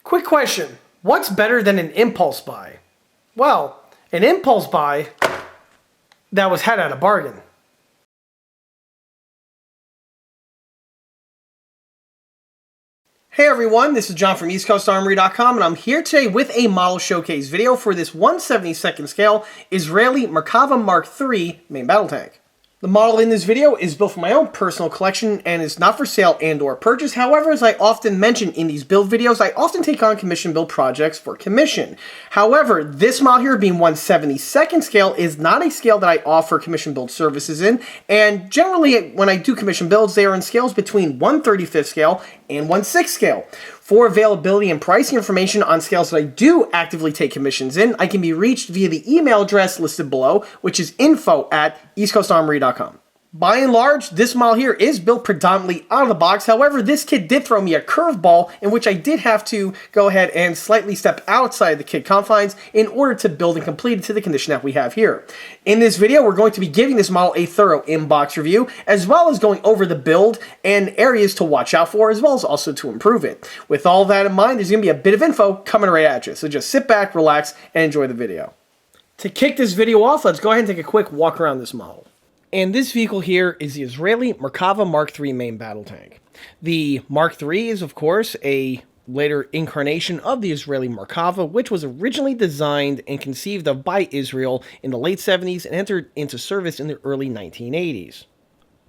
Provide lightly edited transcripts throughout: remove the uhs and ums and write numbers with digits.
Quick question. What's better than an impulse buy? Well, an impulse buy that was had at a bargain. Hey everyone, this is John from EastCoastArmory.com, and I'm here today with a model showcase video for this 1/72nd scale Israeli Merkava Mark.3 main battle tank. The model in this video is built for my own personal collection and is not for sale and or purchase. However, as I often mention in these build videos, I often take on commission build projects for commission. However, this model here being 1/72nd scale is not a scale that I offer commission build services in, and generally when I do commission builds, they are in scales between 1/35th scale and 1/6th scale. For availability and pricing information on scales that I do actively take commissions in, I can be reached via the email address listed below, which is info@EastCoastArmory.com. By and large, this model here is built predominantly out of the box. However, this kit did throw me a curveball in which I did have to go ahead and slightly step outside the kit confines in order to build and complete it to the condition that we have here. In this video, we're going to be giving this model a thorough in-box review, as well as going over the build and areas to watch out for, as well as also to improve it. With all that in mind, there's going to be a bit of info coming right at you. So just sit back, relax, and enjoy the video. To kick this video off, let's go ahead and take a quick walk around this model. And this vehicle here is the Israeli Merkava Mark.3 main battle tank. The Mark.3 is, of course, a later incarnation of the Israeli Merkava, which was originally designed and conceived of by Israel in the late 70s and entered into service in the early 1980s.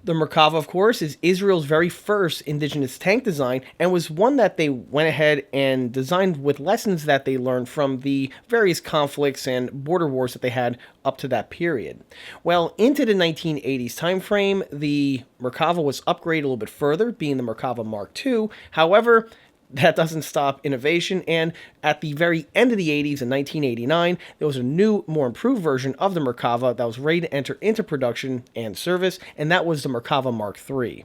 The Merkava, of course, is Israel's very first indigenous tank design and was one that they went ahead and designed with lessons that they learned from the various conflicts and border wars that they had up to that period. Well, into the 1980s timeframe, the Merkava was upgraded a little bit further, being the Merkava Mark II. However, that doesn't stop innovation, and at the very end of the 80s, in 1989, there was a new, more improved version of the Merkava that was ready to enter into production and service, and that was the Merkava Mark III.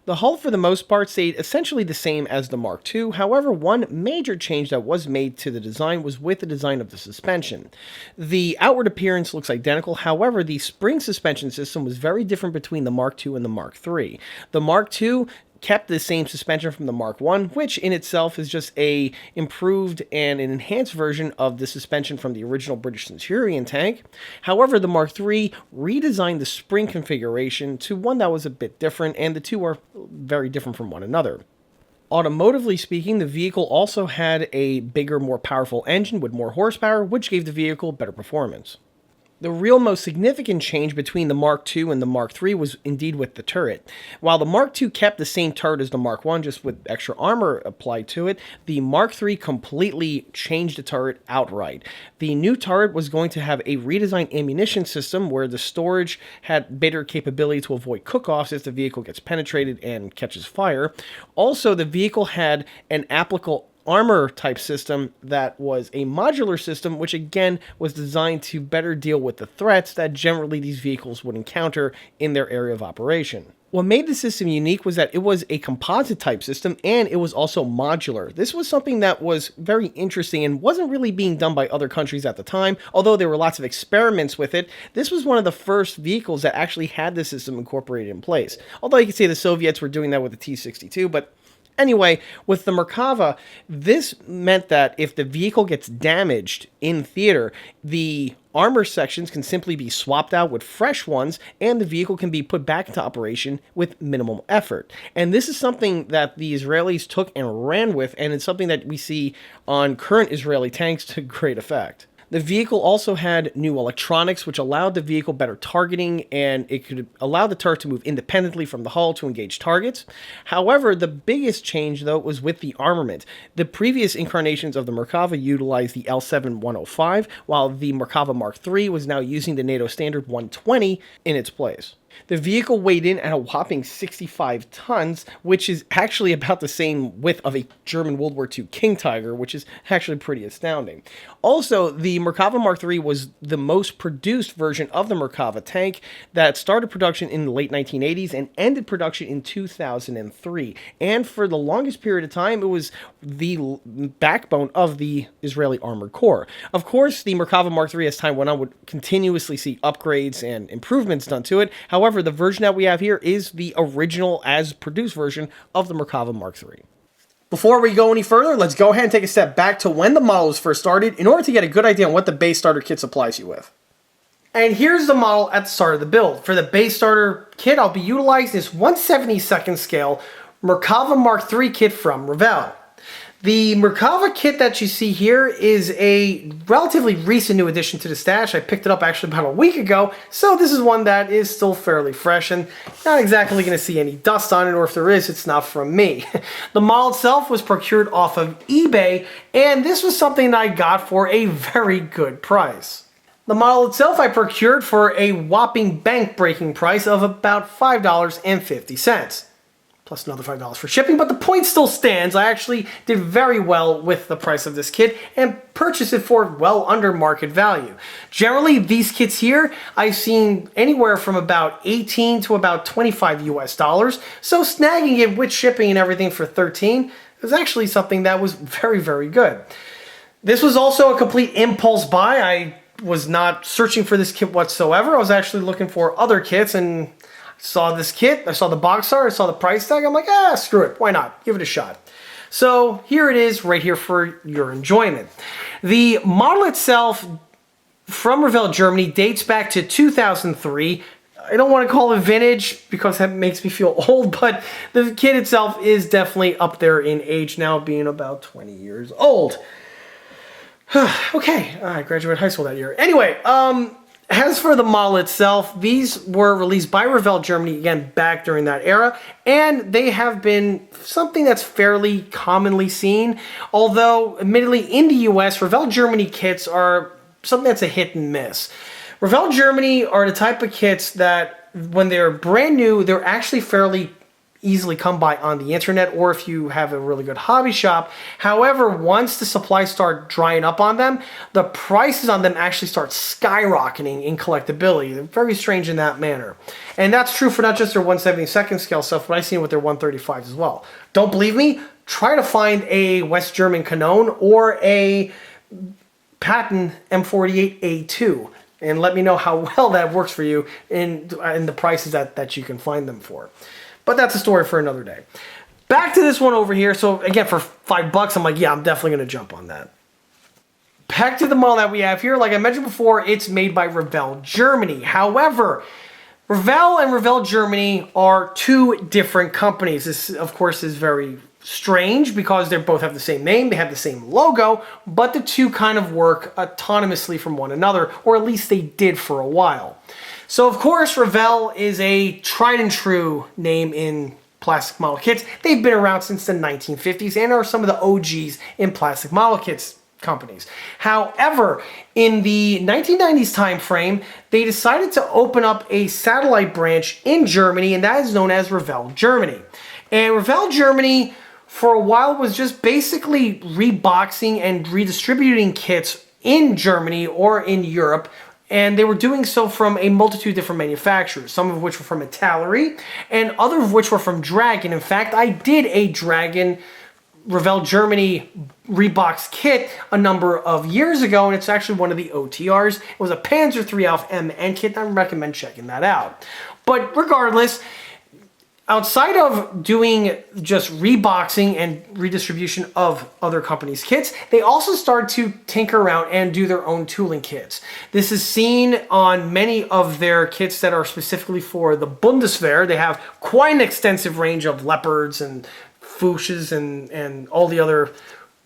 The hull, for the most part, stayed essentially the same as the Mark II. However, one major change that was made to the design was with the design of the suspension. The outward appearance looks identical. However, the spring suspension system was very different between the Mark II and the Mark III. The Mark II kept the same suspension from the Mark I, which in itself is just a improved and an enhanced version of the suspension from the original British Centurion tank. However, the Mark III redesigned the spring configuration to one that was a bit different, and the two are very different from one another. Automotively speaking, the vehicle also had a bigger, more powerful engine with more horsepower, which gave the vehicle better performance. The real most significant change between the Mark II and the Mark III was indeed with the turret. While the Mark II kept the same turret as the Mark I, just with extra armor applied to it, the Mark III completely changed the turret outright. The new turret was going to have a redesigned ammunition system where the storage had better capability to avoid cook-offs if the vehicle gets penetrated and catches fire. Also, the vehicle had an applicable armor type system that was a modular system, which again was designed to better deal with the threats that generally these vehicles would encounter in their area of operation. What made the system unique was that it was a composite type system and it was also modular. This was something that was very interesting and wasn't really being done by other countries at the time, although there were lots of experiments with it. This was one of the first vehicles that actually had this system incorporated in place. Although you could say the Soviets were doing that with the T-62, but anyway, with the Merkava, this meant that if the vehicle gets damaged in theater, the armor sections can simply be swapped out with fresh ones, and the vehicle can be put back into operation with minimal effort. And this is something that the Israelis took and ran with, and it's something that we see on current Israeli tanks to great effect. The vehicle also had new electronics, which allowed the vehicle better targeting, and it could allow the turret to move independently from the hull to engage targets. However, the biggest change, though, was with the armament. The previous incarnations of the Merkava utilized the L7-105, while the Merkava Mark III was now using the NATO standard 120 in its place. The vehicle weighed in at a whopping 65 tons, which is actually about the same width of a German World War II King Tiger, which is actually pretty astounding. Also, the Merkava Mark III was the most produced version of the Merkava tank that started production in the late 1980s and ended production in 2003. And for the longest period of time, it was the backbone of the Israeli Armored Corps. Of course, the Merkava Mark III, as time went on, would continuously see upgrades and improvements done to it. However, the version that we have here is the original as produced version of the Merkava Mark III. Before we go any further, let's go ahead and take a step back to when the model was first started in order to get a good idea on what the base starter kit supplies you with. And here's the model at the start of the build. For the base starter kit, I'll be utilizing this 1/72nd scale Merkava Mark III kit from Revell. The Merkava kit that you see here is a relatively recent new addition to the stash. I picked it up actually about a week ago, so this is one that is still fairly fresh and not exactly going to see any dust on it, or if there is, it's not from me. The model itself was procured off of eBay, and this was something that I got for a very good price. The model itself I procured for a whopping bank-breaking price of about $5.50. Plus another $5 for shipping, but the point still stands. I actually did very well with the price of this kit and purchased it for well under market value. Generally, these kits here, I've seen anywhere from about 18 to about 25 US dollars, so snagging it with shipping and everything for 13 was actually something that was very, very good. This was also a complete impulse buy. I was not searching for this kit whatsoever. I was actually looking for other kits and saw this kit, I saw the box art, I saw the price tag, I'm like, screw it, why not? Give it a shot. So here it is right here for your enjoyment. The model itself from Revell, Germany dates back to 2003. I don't want to call it vintage because that makes me feel old, but the kit itself is definitely up there in age now, being about 20 years old. Okay, I graduated high school that year. Anyway, as for the model itself, these were released by Revell Germany, again, back during that era, and they have been something that's fairly commonly seen, although, admittedly, in the US, Revell Germany kits are something that's a hit and miss. Revell Germany are the type of kits that, when they're brand new, they're actually fairly easily come by on the internet, or if you have a really good hobby shop. However, once the supplies start drying up on them, the prices on them actually start skyrocketing in collectability. They're very strange in that manner. And that's true for not just their 1/72nd scale stuff, but I've seen with their 135s as well. Don't believe me? Try to find a West German Canon or a Patton M48A2 and let me know how well that works for you in the prices that you can find them for. But that's a story for another day. Back to this one over here. So again, for $5, I'm like, yeah, I'm definitely going to jump on that. Back to the model that we have here. Like I mentioned before, it's made by Revell Germany. However, Revell and Revell Germany are two different companies. This, of course, is very strange because they both have the same name, they have the same logo, but the two kind of work autonomously from one another, or at least they did for a while. So, of course, Revell is a tried and true name in plastic model kits. They've been around since the 1950s and are some of the OGs in plastic model kits companies. However, in the 1990s time frame, they decided to open up a satellite branch in Germany, and that is known as Revell Germany. And Revell Germany, for a while, was just basically reboxing and redistributing kits in Germany or in Europe. And they were doing so from a multitude of different manufacturers, some of which were from Italy, and other of which were from Dragon. In fact, I did a Dragon Revell Germany rebox kit a number of years ago, and it's actually one of the OTRs. It was a Panzer III Alpha MN kit, and I recommend checking that out. But regardless, outside of doing just reboxing and redistribution of other companies' kits, they also started to tinker around and do their own tooling kits. This is seen on many of their kits that are specifically for the Bundeswehr. They have quite an extensive range of Leopards and Fusches and all the other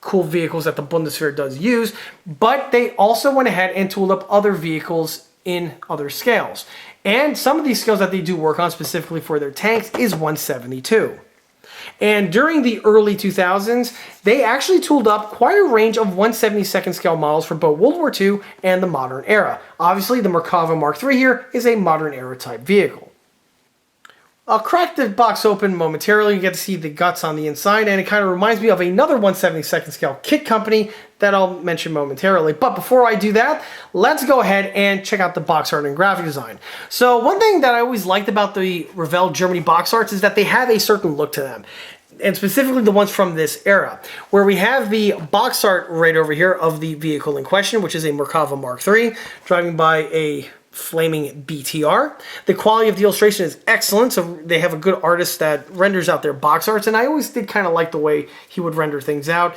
cool vehicles that the Bundeswehr does use, but they also went ahead and tooled up other vehicles in other scales. And some of these scales that they do work on specifically for their tanks is 172. And during the early 2000s, they actually tooled up quite a range of 1/72nd scale models for both World War II and the modern era. Obviously, the Merkava Mark III here is a modern era type vehicle. I'll crack the box open momentarily. You get to see the guts on the inside, and it kind of reminds me of another 1/72nd scale kit company that I'll mention momentarily. But before I do that, let's go ahead and check out the box art and graphic design. So one thing that I always liked about the Revell Germany box arts is that they have a certain look to them, and specifically the ones from this era, where we have the box art right over here of the vehicle in question, which is a Merkava Mark III, driving by a flaming BTR. The quality of the illustration is excellent, so they have a good artist that renders out their box arts, and I always did kind of like the way he would render things out.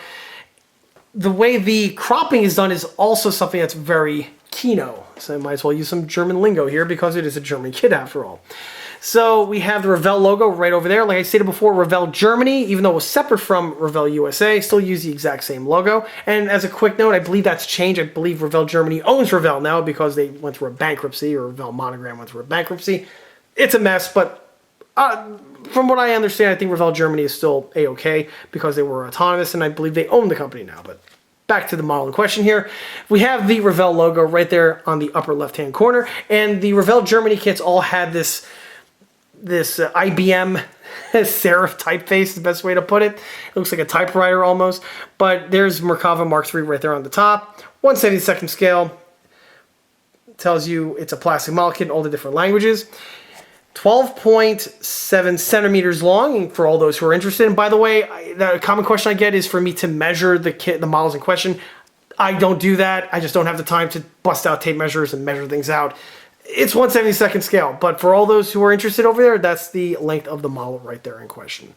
The way the cropping is done is also something that's very Kino, so I might as well use some German lingo here because it is a German kit after all. So we have the Revell logo right over there. Like I stated before, Revell Germany, even though it was separate from Revell USA, still use the exact same logo. And as a quick note, I believe that's changed. I believe Revell Germany owns Revell now because they went through a bankruptcy, or Revell Monogram went through a bankruptcy. It's a mess, but from what I understand, I think Revell Germany is still A-okay because they were autonomous, and I believe they own the company now. But back to the model in question here. We have the Revell logo right there on the upper left-hand corner, and the Revell Germany kits all had this IBM serif typeface is the best way to put it. It looks like a typewriter almost. But there's Merkava Mark 3 right there on the top. 1/72 scale. Tells you it's a plastic model kit in all the different languages. 12.7 centimeters long, for all those who are interested. And by the way, the common question I get is for me to measure the models in question. I don't do that. I just don't have the time to bust out tape measures and measure things out. It's 1/72 scale, but for all those who are interested over there, that's the length of the model right there in question.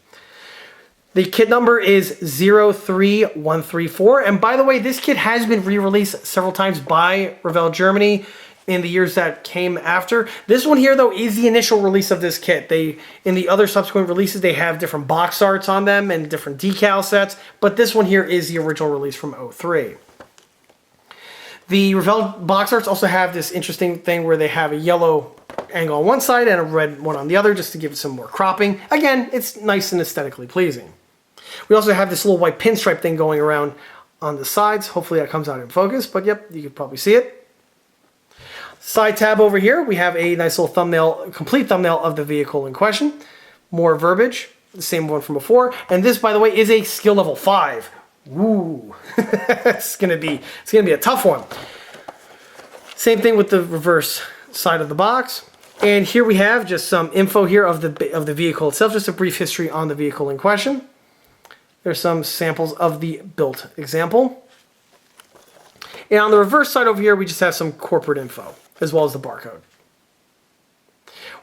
The kit number is 03134, and by the way, this kit has been re-released several times by Revell Germany in the years that came after. This one here, though, is the initial release of this kit. In the other subsequent releases, they have different box arts on them and different decal sets, but this one here is the original release from 03. The Revell box arts also have this interesting thing where they have a yellow angle on one side and a red one on the other, just to give it some more cropping. Again, it's nice and aesthetically pleasing. We also have this little white pinstripe thing going around on the sides. Hopefully that comes out in focus, but yep, you can probably see it. Side tab over here, we have a nice little thumbnail, complete thumbnail of the vehicle in question. More verbiage, the same one from before. And this, by the way, is a skill level 5. Woo! it's gonna be a tough one. Same thing with the reverse side of the box. And here we have just some info here of the vehicle itself, just a brief history on the vehicle in question. There's some samples of the built example. And on the reverse side over here, we just have some corporate info, as well as the barcode.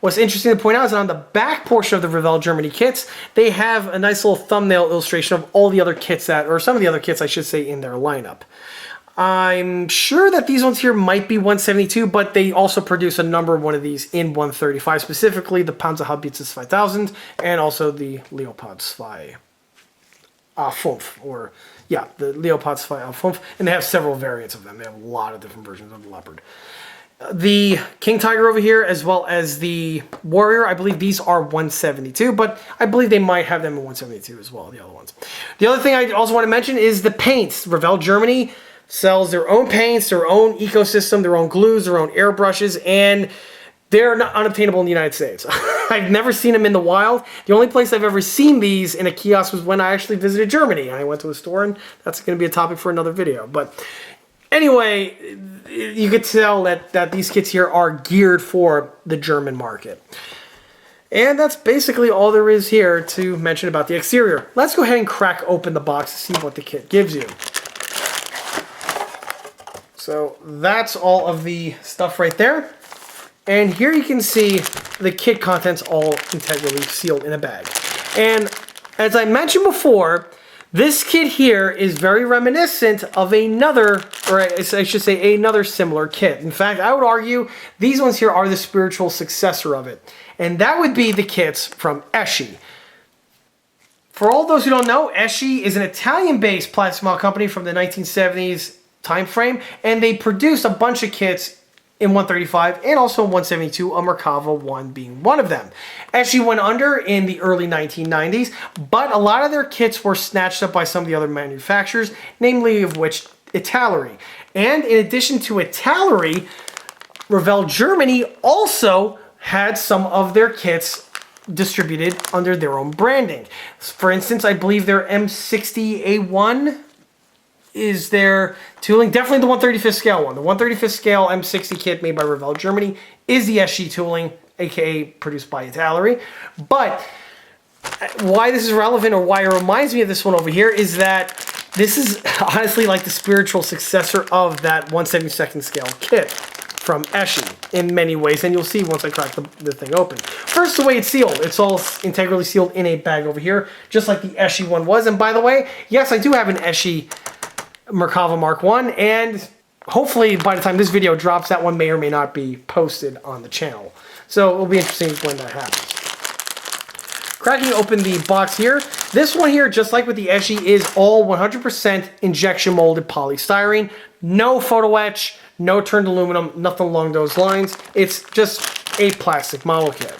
What's interesting to point out is that on the back portion of the Revell Germany kits, they have a nice little thumbnail illustration of all the other kits or some of the other kits, I should say, in their lineup. I'm sure that these ones here might be 172, but they also produce a number of one of these in 135, specifically the Panzerhaubitze 5000 and also the Leopard 2 5, the Leopard 2 5, and they have several variants of them. They have a lot of different versions of the Leopard. The King Tiger over here, as well as the Warrior, I believe these are 172, but I believe they might have them in 172 as well, the other ones. The other thing I also want to mention is the paints. Revell Germany sells their own paints, their own ecosystem, their own glues, their own airbrushes, and they're not unobtainable in the United States. I've never seen them in the wild. The only place I've ever seen these in a kiosk was when I actually visited Germany. I went to a store, and that's going to be a topic for another video. But anyway, you could tell that these kits here are geared for the German market. And that's basically all there is here to mention about the exterior. Let's go ahead and crack open the box to see what the kit gives you. So that's all of the stuff right there. And here you can see the kit contents all integrally sealed in a bag. And as I mentioned before, this kit here is very reminiscent of another, or I should say another similar kit. In fact, I would argue these ones here are the spiritual successor of it. And that would be the kits from Eschi. For all those who don't know, Eschi is an Italian-based plastic model company from the 1970s time frame, and they produced a bunch of kits in 135 and also in 172, a Merkava 1 being one of them. Eschi went under in the early 1990s, but a lot of their kits were snatched up by some of the other manufacturers, namely of which Italeri. And in addition to Italeri, Revell Germany also had some of their kits distributed under their own branding. For instance, I believe their M60A1 is their tooling. Definitely the 135th scale one. The 135th scale M60 kit made by Revell Germany is the Eschi tooling, aka produced by Italeri. But why this is relevant, or why it reminds me of this one over here, is that this is honestly like the spiritual successor of that 1/72 scale kit. from Eschi in many ways, and you'll see once I crack the thing open. First, the way it's sealed. It's all integrally sealed in a bag over here, just like the Eschi one was. And by the way, yes, I do have an Eschi Merkava Mark 1, and hopefully by the time this video drops, that one may or may not be posted on the channel. So it'll be interesting when that happens. Cracking open the box here. This one here, just like with the Eschi, is all 100% injection molded polystyrene. No photo etch, no turned aluminum, nothing along those lines. It's just a plastic model kit.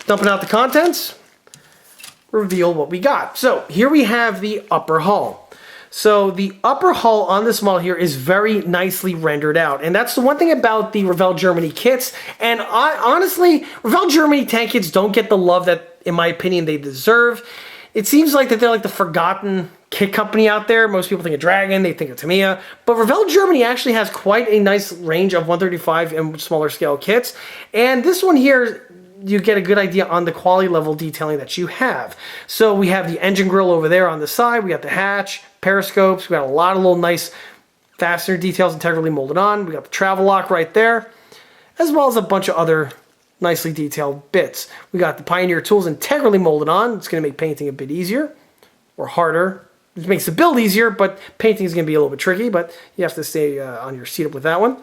Dumping out the contents, reveal what we got. So here we have the upper hull. So the upper hull on this model here is very nicely rendered out. And that's the one thing about the Revell Germany kits. And honestly, Revell Germany tank kits don't get the love that, in my opinion, they deserve. It seems like that they're like the forgotten kit company out there. Most people think of Dragon, they think of Tamiya. But Revell Germany actually has quite a nice range of 135 and smaller scale kits. And this one here, you get a good idea on the quality level detailing that you have. So we have the engine grill over there on the side. We got the hatch, periscopes. We got a lot of little nice fastener details integrally molded on. We got the travel lock right there, as well as a bunch of other nicely detailed bits. We got the Pioneer tools integrally molded on. It's going to make painting a bit easier or harder. It makes the build easier, but painting is going to be a little bit tricky, but you have to stay on your seat up with that one.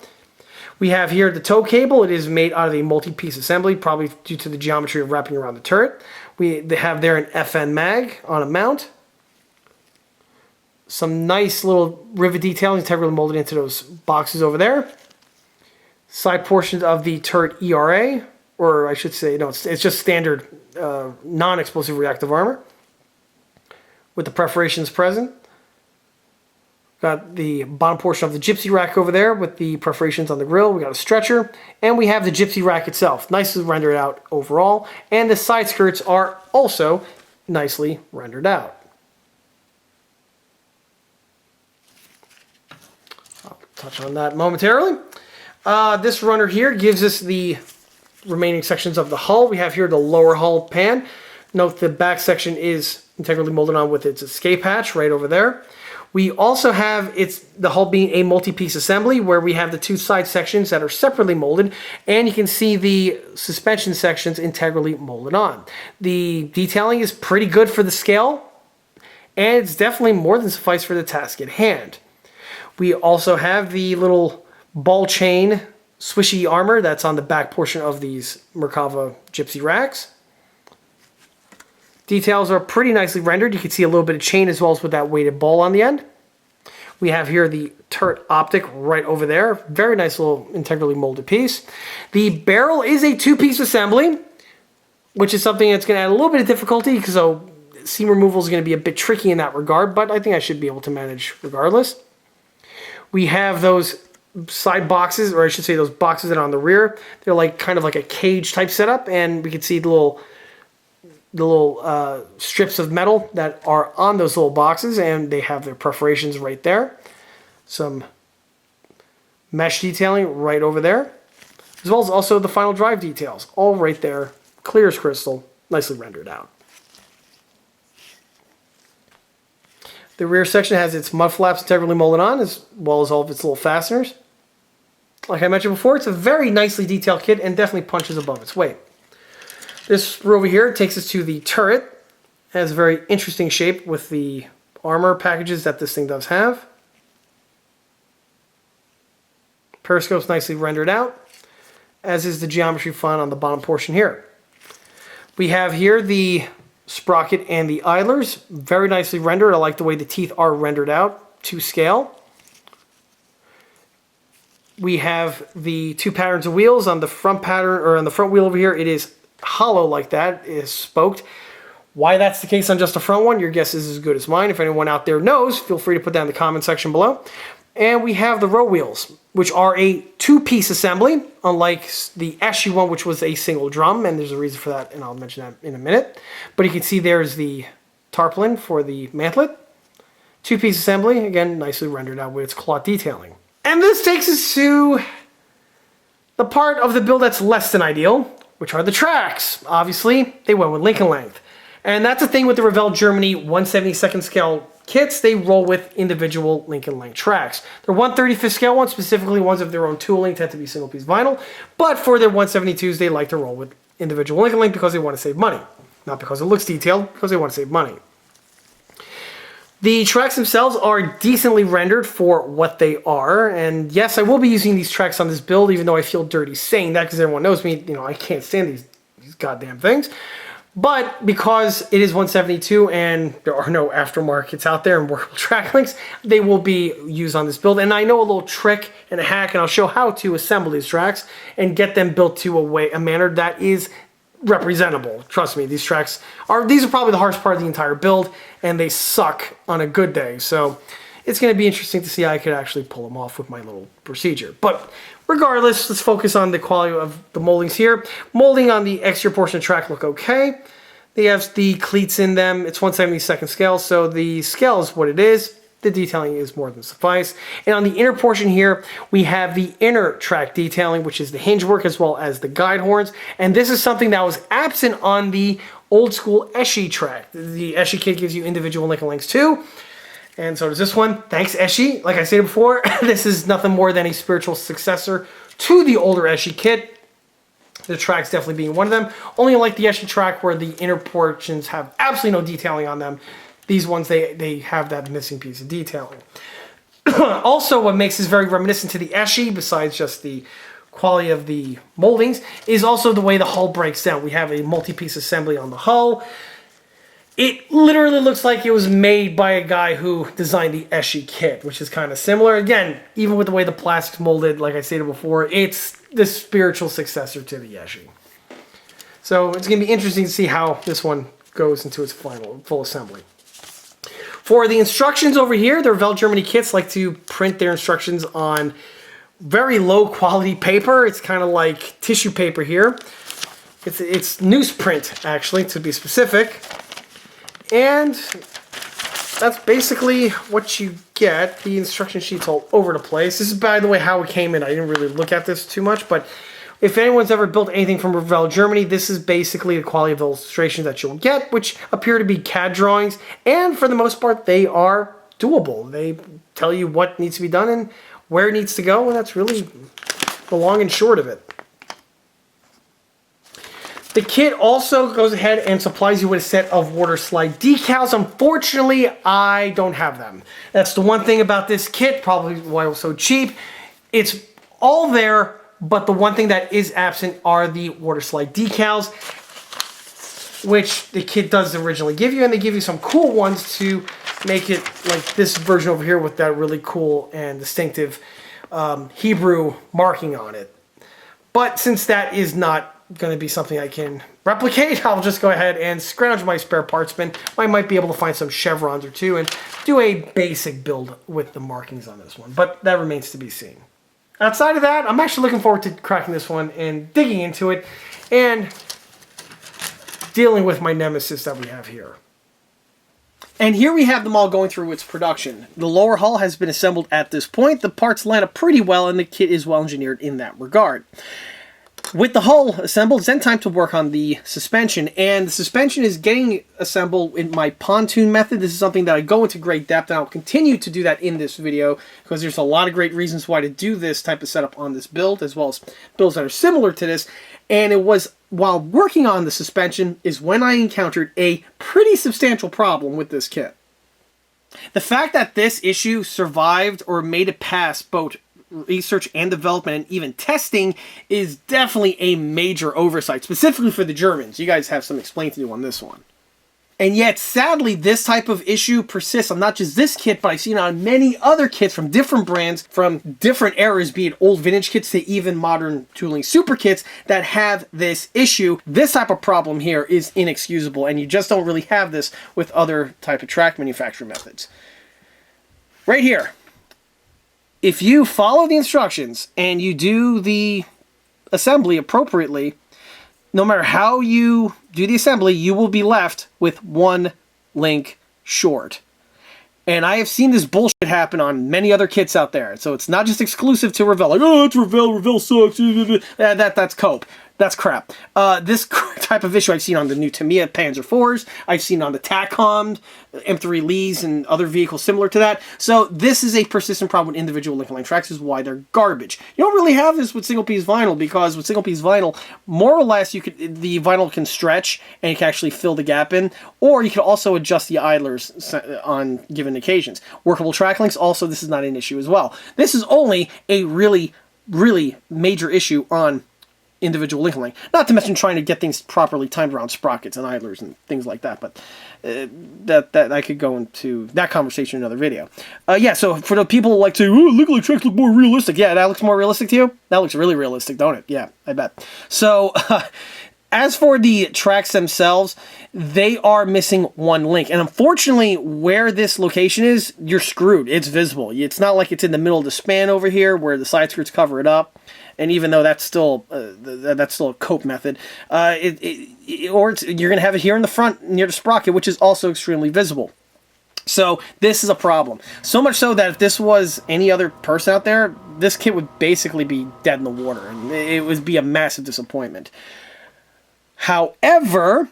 We have here the tow cable. It is made out of a multi-piece assembly, probably due to the geometry of wrapping around the turret. They have there an FN mag on a mount. Some nice little rivet detailing integrally molded into those boxes over there. Side portions of the turret ERA, or I should say, no, it's just standard non-explosive reactive armor with the perforations present. Got the bottom portion of the gypsy rack over there with the perforations on the grill. We got a stretcher, and we have the gypsy rack itself, nicely rendered out overall. And the side skirts are also nicely rendered out. I'll touch on that momentarily. This runner here gives us the remaining sections of the hull. We have here the lower hull pan. Note the back section is integrally molded on with its escape hatch right over there. We also have the hull being a multi-piece assembly where we have the two side sections that are separately molded, and you can see the suspension sections integrally molded on. The detailing is pretty good for the scale, and it's definitely more than suffice for the task at hand. We also have the little ball chain swishy armor that's on the back portion of these Merkava gypsy racks. Details are pretty nicely rendered. You can see a little bit of chain as well as with that weighted ball on the end. We have here the turret optic right over there. Very nice little integrally molded piece. The barrel is a two-piece assembly, which is something that's going to add a little bit of difficulty because seam removal is going to be a bit tricky in that regard, but I think I should be able to manage regardless. We have those side boxes, or I should say those boxes that are on the rear. They're like kind of like a cage type setup, and we can see the little strips of metal that are on those little boxes, and they have their perforations right there. Some mesh detailing right over there, as well as also the final drive details, all right there, clear as crystal, nicely rendered out. The rear section has its mud flaps integrally molded on, as well as all of its little fasteners. Like I mentioned before, it's a very nicely detailed kit and definitely punches above its weight. This over here takes us to the turret. It has a very interesting shape with the armor packages that this thing does have. Periscope's nicely rendered out, as is the geometry font on the bottom portion here. We have here the sprocket and the idlers, very nicely rendered. I like the way the teeth are rendered out to scale. We have the two patterns of wheels on the front pattern, or on the front wheel over here. It is hollow like that, it is spoked. Why that's the case on just the front one, your guess is as good as mine. If anyone out there knows, feel free to put that in the comment section below. And we have the row wheels, which are a two-piece assembly, unlike the Eschi one, which was a single drum, and there's a reason for that, and I'll mention that in a minute. But you can see there's the tarpaulin for the mantlet. Two-piece assembly, again, nicely rendered out with its cloth detailing. And this takes us to the part of the build that's less than ideal, which are the tracks. Obviously, they went with Lincoln length. And that's the thing with the Revell Germany 1/72 scale kits, they roll with individual link and length tracks. Their 1/35th scale ones, specifically ones of their own tooling, tend to be single piece vinyl, but for their 172s, they like to roll with individual link and length because they want to save money. Not because it looks detailed, because they want to save money. The tracks themselves are decently rendered for what they are, and yes, I will be using these tracks on this build, even though I feel dirty saying that, because everyone knows me, I can't stand these goddamn things. But because it is 172 and there are no aftermarkets out there and workable track links, they will be used on this build. And I know a little trick and a hack, and I'll show how to assemble these tracks and get them built to a manner that is representable. Trust me, these are probably the hardest part of the entire build, and they suck on a good day. So it's going to be interesting to see how I could actually pull them off with my little procedure. But regardless, let's focus on the quality of the moldings here. Molding on the exterior portion of the track look okay. They have the cleats in them. It's 1/72nd scale, so the scale is what it is. The detailing is more than suffice. And on the inner portion here, we have the inner track detailing, which is the hinge work as well as the guide horns. And this is something that was absent on the old school Eschi track. The Eschi kit gives you individual link and lengths too. And so does this one. Thanks, Eschi. Like I said before, this is nothing more than a spiritual successor to the older Eschi kit. The tracks definitely being one of them. Only like the Eschi track where the inner portions have absolutely no detailing on them. These ones, they have that missing piece of detailing. Also, what makes this very reminiscent to the Eschi, besides just the quality of the moldings, is also the way the hull breaks down. We have a multi-piece assembly on the hull. It literally looks like it was made by a guy who designed the Eschi kit, which is kind of similar. Again, even with the way the plastic's molded, like I stated before, it's the spiritual successor to the Eschi. So it's going to be interesting to see how this one goes into its full assembly. For the instructions over here, the Revell Germany kits like to print their instructions on very low quality paper. It's kind of like tissue paper here. It's newsprint, actually, to be specific. And that's basically what you get. The instruction sheet's all over the place. This is, by the way, how it came in. I didn't really look at this too much, but if anyone's ever built anything from Revell Germany, this is basically the quality of illustrations that you'll get, which appear to be CAD drawings, and for the most part, they are doable. They tell you what needs to be done and where it needs to go, and that's really the long and short of it. The kit also goes ahead and supplies you with a set of water slide decals. Unfortunately, I don't have them. That's the one thing about this kit, probably why it was so cheap. It's all there, but the one thing that is absent are the water slide decals, which the kit does originally give you, and they give you some cool ones to make it like this version over here with that really cool and distinctive Hebrew marking on it. But since that is not going to be something I can replicate, I'll just go ahead and scrounge my spare parts bin. I might be able to find some chevrons or two and do a basic build with the markings on this one, but that remains to be seen. Outside of that, I'm actually looking forward to cracking this one and digging into it and dealing with my nemesis that we have here. And here we have them all going through its production. The lower hull has been assembled at this point. The parts line up pretty well, and the kit is well engineered in that regard. With the hull assembled, it's then time to work on the suspension, and the suspension is getting assembled in my pontoon method. This is something that I go into great depth, and I'll continue to do that in this video, because there's a lot of great reasons why to do this type of setup on this build, as well as builds that are similar to this. And it was while working on the suspension is when I encountered a pretty substantial problem with this kit. The fact that this issue survived or made it past both research and development and even testing is definitely a major oversight, specifically for the Germans. You guys have some explaining to do on this one. And yet, sadly, this type of issue persists on not just this kit, but I've seen on many other kits from different brands, from different eras, be it old vintage kits to even modern tooling super kits that have this issue. This type of problem here is inexcusable, and you just don't really have this with other type of track manufacturing methods. Right here. If you follow the instructions and you do the assembly appropriately, no matter how you do the assembly, you will be left with one link short. And I have seen this bullshit happen on many other kits out there. So it's not just exclusive to Revell. Like, oh, it's Revell, Revell sucks. That's cope. That's crap. This type of issue I've seen on the new Tamiya Panzer IVs. I've seen on the TACOM, M3 Lees, and other vehicles similar to that. So this is a persistent problem with individual link line tracks, is why they're garbage. You don't really have this with single-piece vinyl, because with single-piece vinyl, more or less, the vinyl can stretch and you can actually fill the gap in, or you can also adjust the idlers on given occasions. Workable track links, also, this is not an issue as well. This is only a really major issue on individual link line. Not to mention trying to get things properly timed around sprockets and idlers and things like that, but that I could go into that conversation in another video. Yeah, so for the people who like to, oh, link line tracks look more realistic. Yeah, that looks more realistic to you? That looks really realistic, don't it? Yeah, I bet. So, as for the tracks themselves, they are missing one link. And unfortunately, where this location is, you're screwed. It's visible. It's not like it's in the middle of the span over here where the side skirts cover it up. And even though that's still a cope method, you're going to have it here in the front near the sprocket, which is also extremely visible. So this is a problem. So much so that if this was any other person out there, this kit would basically be dead in the water, and it would be a massive disappointment. However,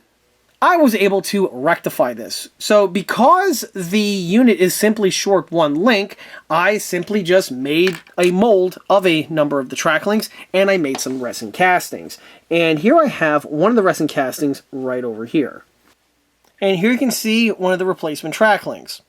I was able to rectify this. So because the unit is simply short one link, I simply just made a mold of a number of the track links, and I made some resin castings. And here I have one of the resin castings right over here. And here you can see one of the replacement track links.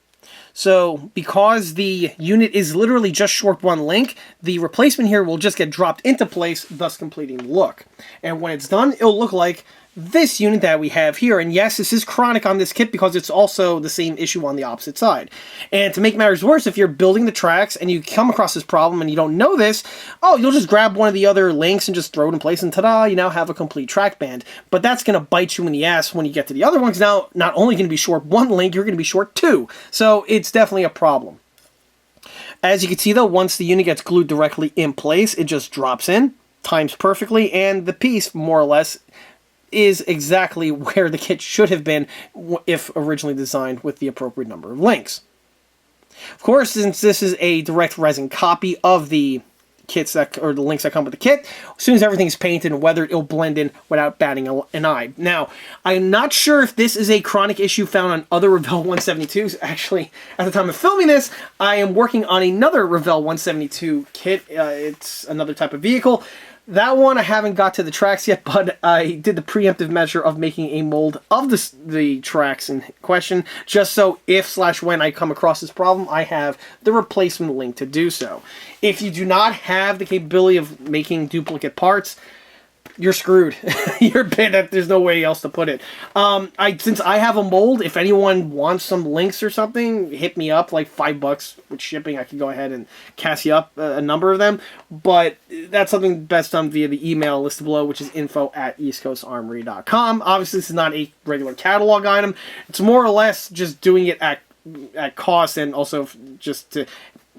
So because the unit is literally just short one link, the replacement here will just get dropped into place, thus completing the look. And when it's done, it'll look like this unit that we have here. And yes, this is chronic on this kit because it's also the same issue on the opposite side. And to make matters worse, if you're building the tracks and you come across this problem and you don't know this, oh, you'll just grab one of the other links and just throw it in place, and ta-da, you now have a complete track band. But that's going to bite you in the ass when you get to the other ones. Now, not only going to be short one link, you're going to be short two. So it's definitely a problem. As you can see though, once the unit gets glued directly in place, it just drops in, times perfectly, and the piece, more or less, is exactly where the kit should have been if originally designed with the appropriate number of links. Of course, since this is a direct resin copy of the kits or the links that come with the kit, as soon as everything's painted and weathered, it'll blend in without batting an eye. Now, I'm not sure if this is a chronic issue found on other Revell 172s. Actually, at the time of filming this, I am working on another Revell 172 kit. It's another type of vehicle. That one I haven't got to the tracks yet, but I did the preemptive measure of making a mold of the tracks in question, just so if/when I come across this problem, I have the replacement link to do so. If you do not have the capability of making duplicate parts, you're screwed. You're bit. There's no way else to put it. Since I have a mold, if anyone wants some links or something, hit me up. Like $5 with shipping, I can go ahead and cast you up a number of them. But that's something best done via the email listed below, which is info@eastcoastarmory.com. Obviously, this is not a regular catalog item. It's more or less just doing it at cost, and also just to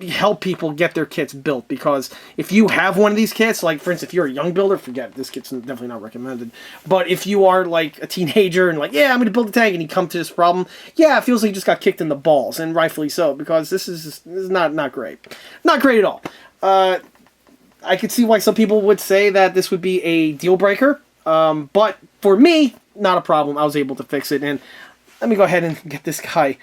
help people get their kits built, because if you have one of these kits, like for instance, if you're a young builder, forget it, this kit's definitely not recommended. But if you are like a teenager and like, yeah, I'm going to build a tank, and you come to this problem, yeah, it feels like you just got kicked in the balls, and rightfully so, because this is not great. Not great at all. I could see why some people would say that this would be a deal breaker, but for me, not a problem. I was able to fix it, and let me go ahead and get this guy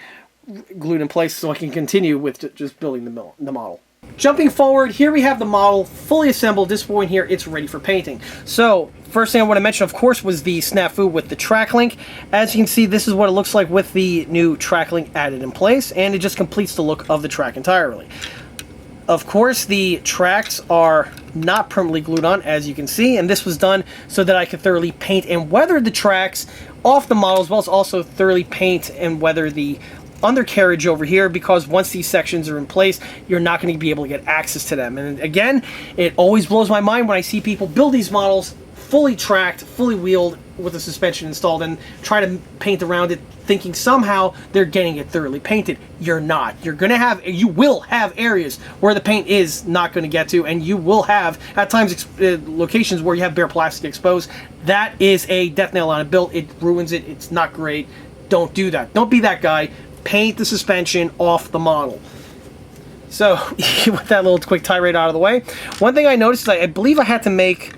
glued in place so I can continue with just building the model. Jumping forward, here we have the model fully assembled. This point here, it's ready for painting. So, first thing I want to mention, of course, was the snafu with the track link. As you can see, this is what it looks like with the new track link added in place, and it just completes the look of the track entirely. Of course, the tracks are not permanently glued on, as you can see, and this was done so that I could thoroughly paint and weather the tracks off the model, as well as also thoroughly paint and weather the undercarriage over here, because once these sections are in place, you're not going to be able to get access to them. And again, it always blows my mind when I see people build these models fully tracked, fully wheeled, with the suspension installed, and try to paint around it, thinking somehow they're getting it thoroughly painted. You're not. You will have areas where the paint is not going to get to, and you will have, at times, locations where you have bare plastic exposed. That is a death nail on a build. It ruins it. It's not great. Don't do that. Don't be that guy. Paint the suspension off the model. So, with that little quick tirade out of the way, one thing I noticed is I believe I had to make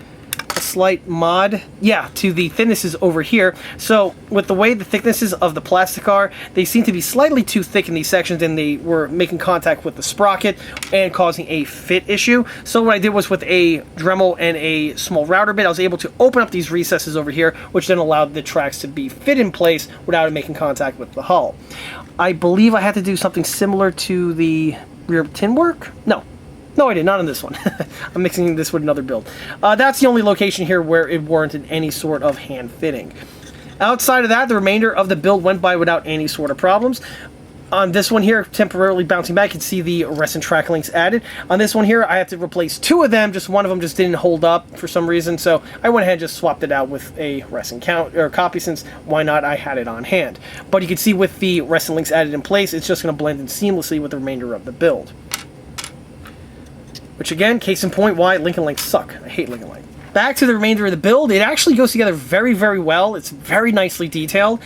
a slight mod, yeah, to the thicknesses over here. So with the way the thicknesses of the plastic are, they seem to be slightly too thick in these sections, and they were making contact with the sprocket and causing a fit issue. So what I did was, with a Dremel and a small router bit, I was able to open up these recesses over here, which then allowed the tracks to be fit in place without it making contact with the hull. I believe I had to do something similar to the rear tin work? No, I did not on this one. I'm mixing this with another build. That's the only location here where it warranted any sort of hand fitting. Outside of that, the remainder of the build went by without any sort of problems. On this one here, temporarily bouncing back, you can see the resin track links added. On this one here, I had to replace 2 of them. Just one of them just didn't hold up for some reason, so I went ahead and just swapped it out with a resin copy, since why not? I had it on hand. But you can see with the resin links added in place, it's just going to blend in seamlessly with the remainder of the build. Which again, case in point, why Lincoln links suck. I hate Lincoln link. Back to the remainder of the build, it actually goes together very, very well. It's very nicely detailed.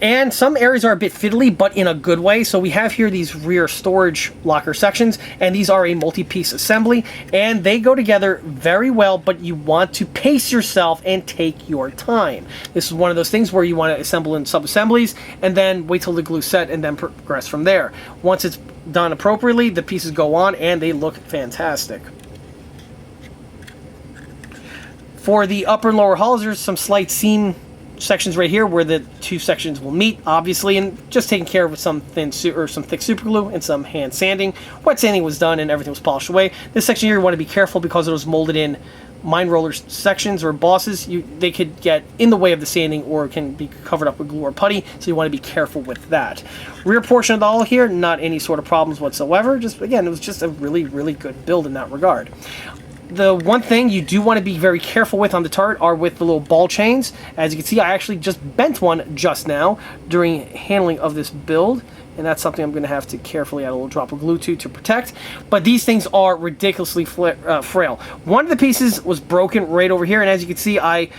And some areas are a bit fiddly, but in a good way. So we have here these rear storage locker sections, and these are a multi-piece assembly, and they go together very well, but you want to pace yourself and take your time. This is one of those things where you want to assemble in sub-assemblies, and then wait till the glue set, and then progress from there. Once it's done appropriately, the pieces go on, and they look fantastic. For the upper and lower hulls, there's some slight seam sections right here where the 2 sections will meet, obviously, and just taken care of with some some thick super glue and some hand sanding. Wet sanding was done and everything was polished away. This section here, you want to be careful because it was molded in mine roller sections or bosses. They could get in the way of the sanding or can be covered up with glue or putty, so you want to be careful with that. Rear portion of the hull here, not any sort of problems whatsoever. Just, again, it was just a really, really good build in that regard. The one thing you do want to be very careful with on the turret are with the little ball chains. As you can see, I actually just bent one just now during handling of this build, and that's something I'm going to have to carefully add a little drop of glue to protect. But these things are ridiculously frail. One of the pieces was broken right over here, and as you can see, I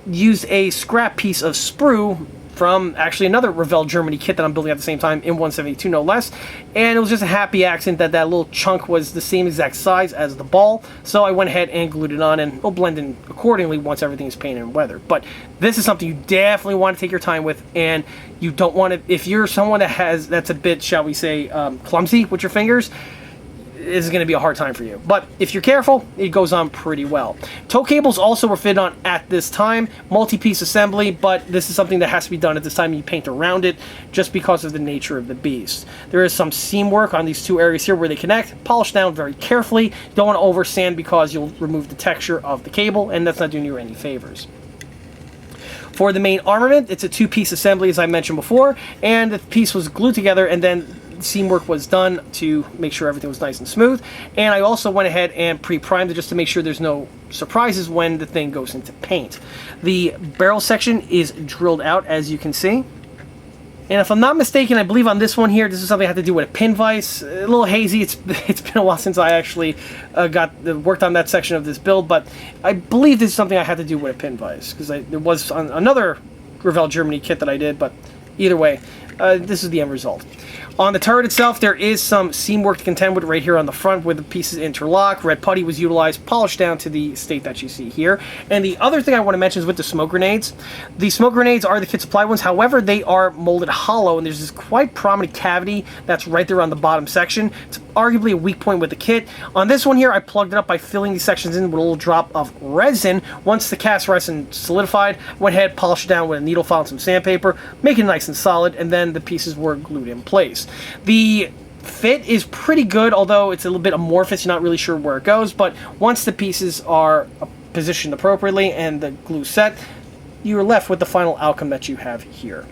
used a scrap piece of sprue from actually another Revell Germany kit that I'm building at the same time in 172, no less. And it was just a happy accident that that little chunk was the same exact size as the ball. So I went ahead and glued it on, and it'll blend in accordingly once everything is painted and weathered. But this is something you definitely want to take your time with, and you don't want to, if you're someone that's a bit, shall we say, clumsy with your fingers, is going to be a hard time for you. But if you're careful, it goes on pretty well. Tow cables also were fitted on at this time. Multi-piece assembly, but this is something that has to be done at this time. You paint around it just because of the nature of the beast. There is some seam work on these 2 areas here where they connect. Polish down very carefully. You don't want to over sand because you'll remove the texture of the cable, and that's not doing you any favors. For the main armament, it's a 2-piece assembly, as I mentioned before, and the piece was glued together, and then seam work was done to make sure everything was nice and smooth. And I also went ahead and pre-primed it just to make sure there's no surprises when the thing goes into paint. The barrel section is drilled out, as you can see. And if I'm not mistaken, I believe on this one here, this is something I had to do with a pin vise. A little hazy. It's been a while since I actually worked on that section of this build, but I believe this is something I had to do with a pin vise, because there was another Revell Germany kit that I did, but either way, this is the end result. On the turret itself, there is some seam work to contend with right here on the front where the pieces interlock. Red putty was utilized, polished down to the state that you see here. And the other thing I want to mention is with the smoke grenades. The smoke grenades are the kit supply ones, however, they are molded hollow, and there's this quite prominent cavity that's right there on the bottom section. It's arguably a weak point with the kit. On this one here, I plugged it up by filling these sections in with a little drop of resin. Once the cast resin solidified, went ahead, polished it down with a needle file and some sandpaper, make it nice and solid, and then the pieces were glued in place. The fit is pretty good, although it's a little bit amorphous. You're not really sure where it goes, but once the pieces are positioned appropriately and the glue set, you're left with the final outcome that you have here.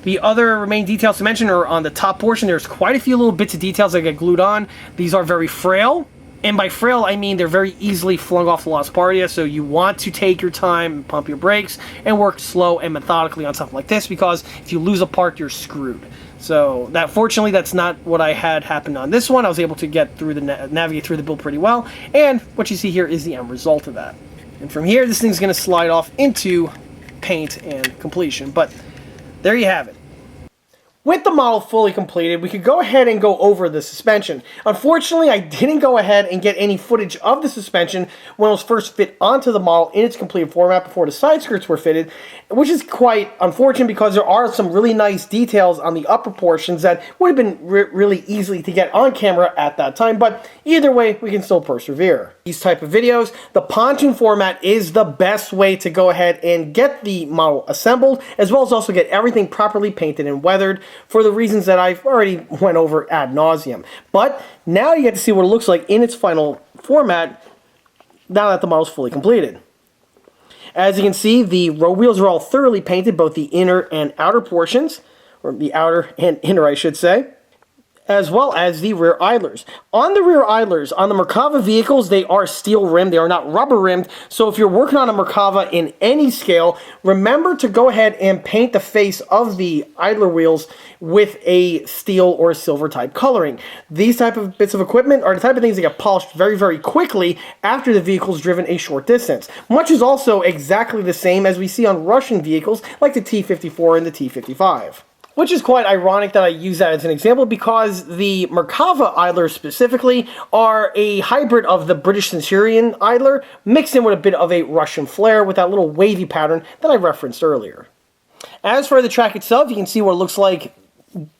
The other remaining details to mention are on the top portion. There's quite a few little bits of details that get glued on. These are very frail, and by frail I mean they're very easily flung off the Las Partia, so you want to take your time, pump your brakes, and work slow and methodically on something like this, because if you lose a part, you're screwed. So fortunately, that's not what I had happen on this one. I was able to get through navigate through the build pretty well, and what you see here is the end result of that. And from here, this thing's going to slide off into paint and completion. But there you have it. With the model fully completed, we could go ahead and go over the suspension. Unfortunately, I didn't go ahead and get any footage of the suspension when it was first fit onto the model in its completed format before the side skirts were fitted, which is quite unfortunate because there are some really nice details on the upper portions that would have been really easily to get on camera at that time, but either way, we can still persevere. These type of videos, the pontoon format is the best way to go ahead and get the model assembled, as well as also get everything properly painted and weathered, for the reasons that I've already went over ad nauseum. But now you get to see what it looks like in its final format now that the model's fully completed. As you can see, the road wheels are all thoroughly painted, both the inner and outer portions, or the outer and inner I should say, as well as the rear idlers. On the rear idlers, on the Merkava vehicles, they are steel rimmed, they are not rubber rimmed, so if you're working on a Merkava in any scale, remember to go ahead and paint the face of the idler wheels with a steel or silver type coloring. These type of bits of equipment are the type of things that get polished very, very quickly after the vehicle's driven a short distance. Much is also exactly the same as we see on Russian vehicles like the T-54 and the T-55. Which is quite ironic that I use that as an example because the Merkava idlers specifically are a hybrid of the British Centurion idler mixed in with a bit of a Russian flare with that little wavy pattern that I referenced earlier. As for the track itself, you can see what it looks like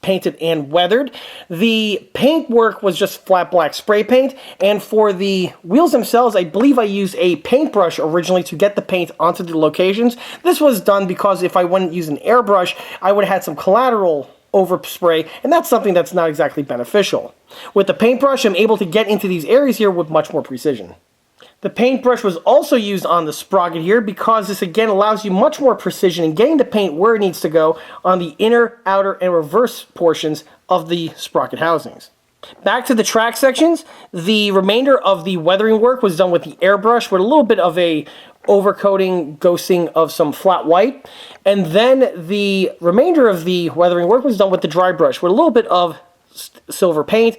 painted and weathered. The paint work was just flat black spray paint, and for the wheels themselves, I believe I used a paintbrush originally to get the paint onto the locations. This was done because if I wouldn't use an airbrush, I would have had some collateral overspray, and that's something that's not exactly beneficial. With the paintbrush, I'm able to get into these areas here with much more precision. The paintbrush was also used on the sprocket here because this again allows you much more precision in getting the paint where it needs to go on the inner, outer, and reverse portions of the sprocket housings. Back to the track sections, the remainder of the weathering work was done with the airbrush with a little bit of a overcoating, ghosting of some flat white, and then the remainder of the weathering work was done with the dry brush with a little bit of silver paint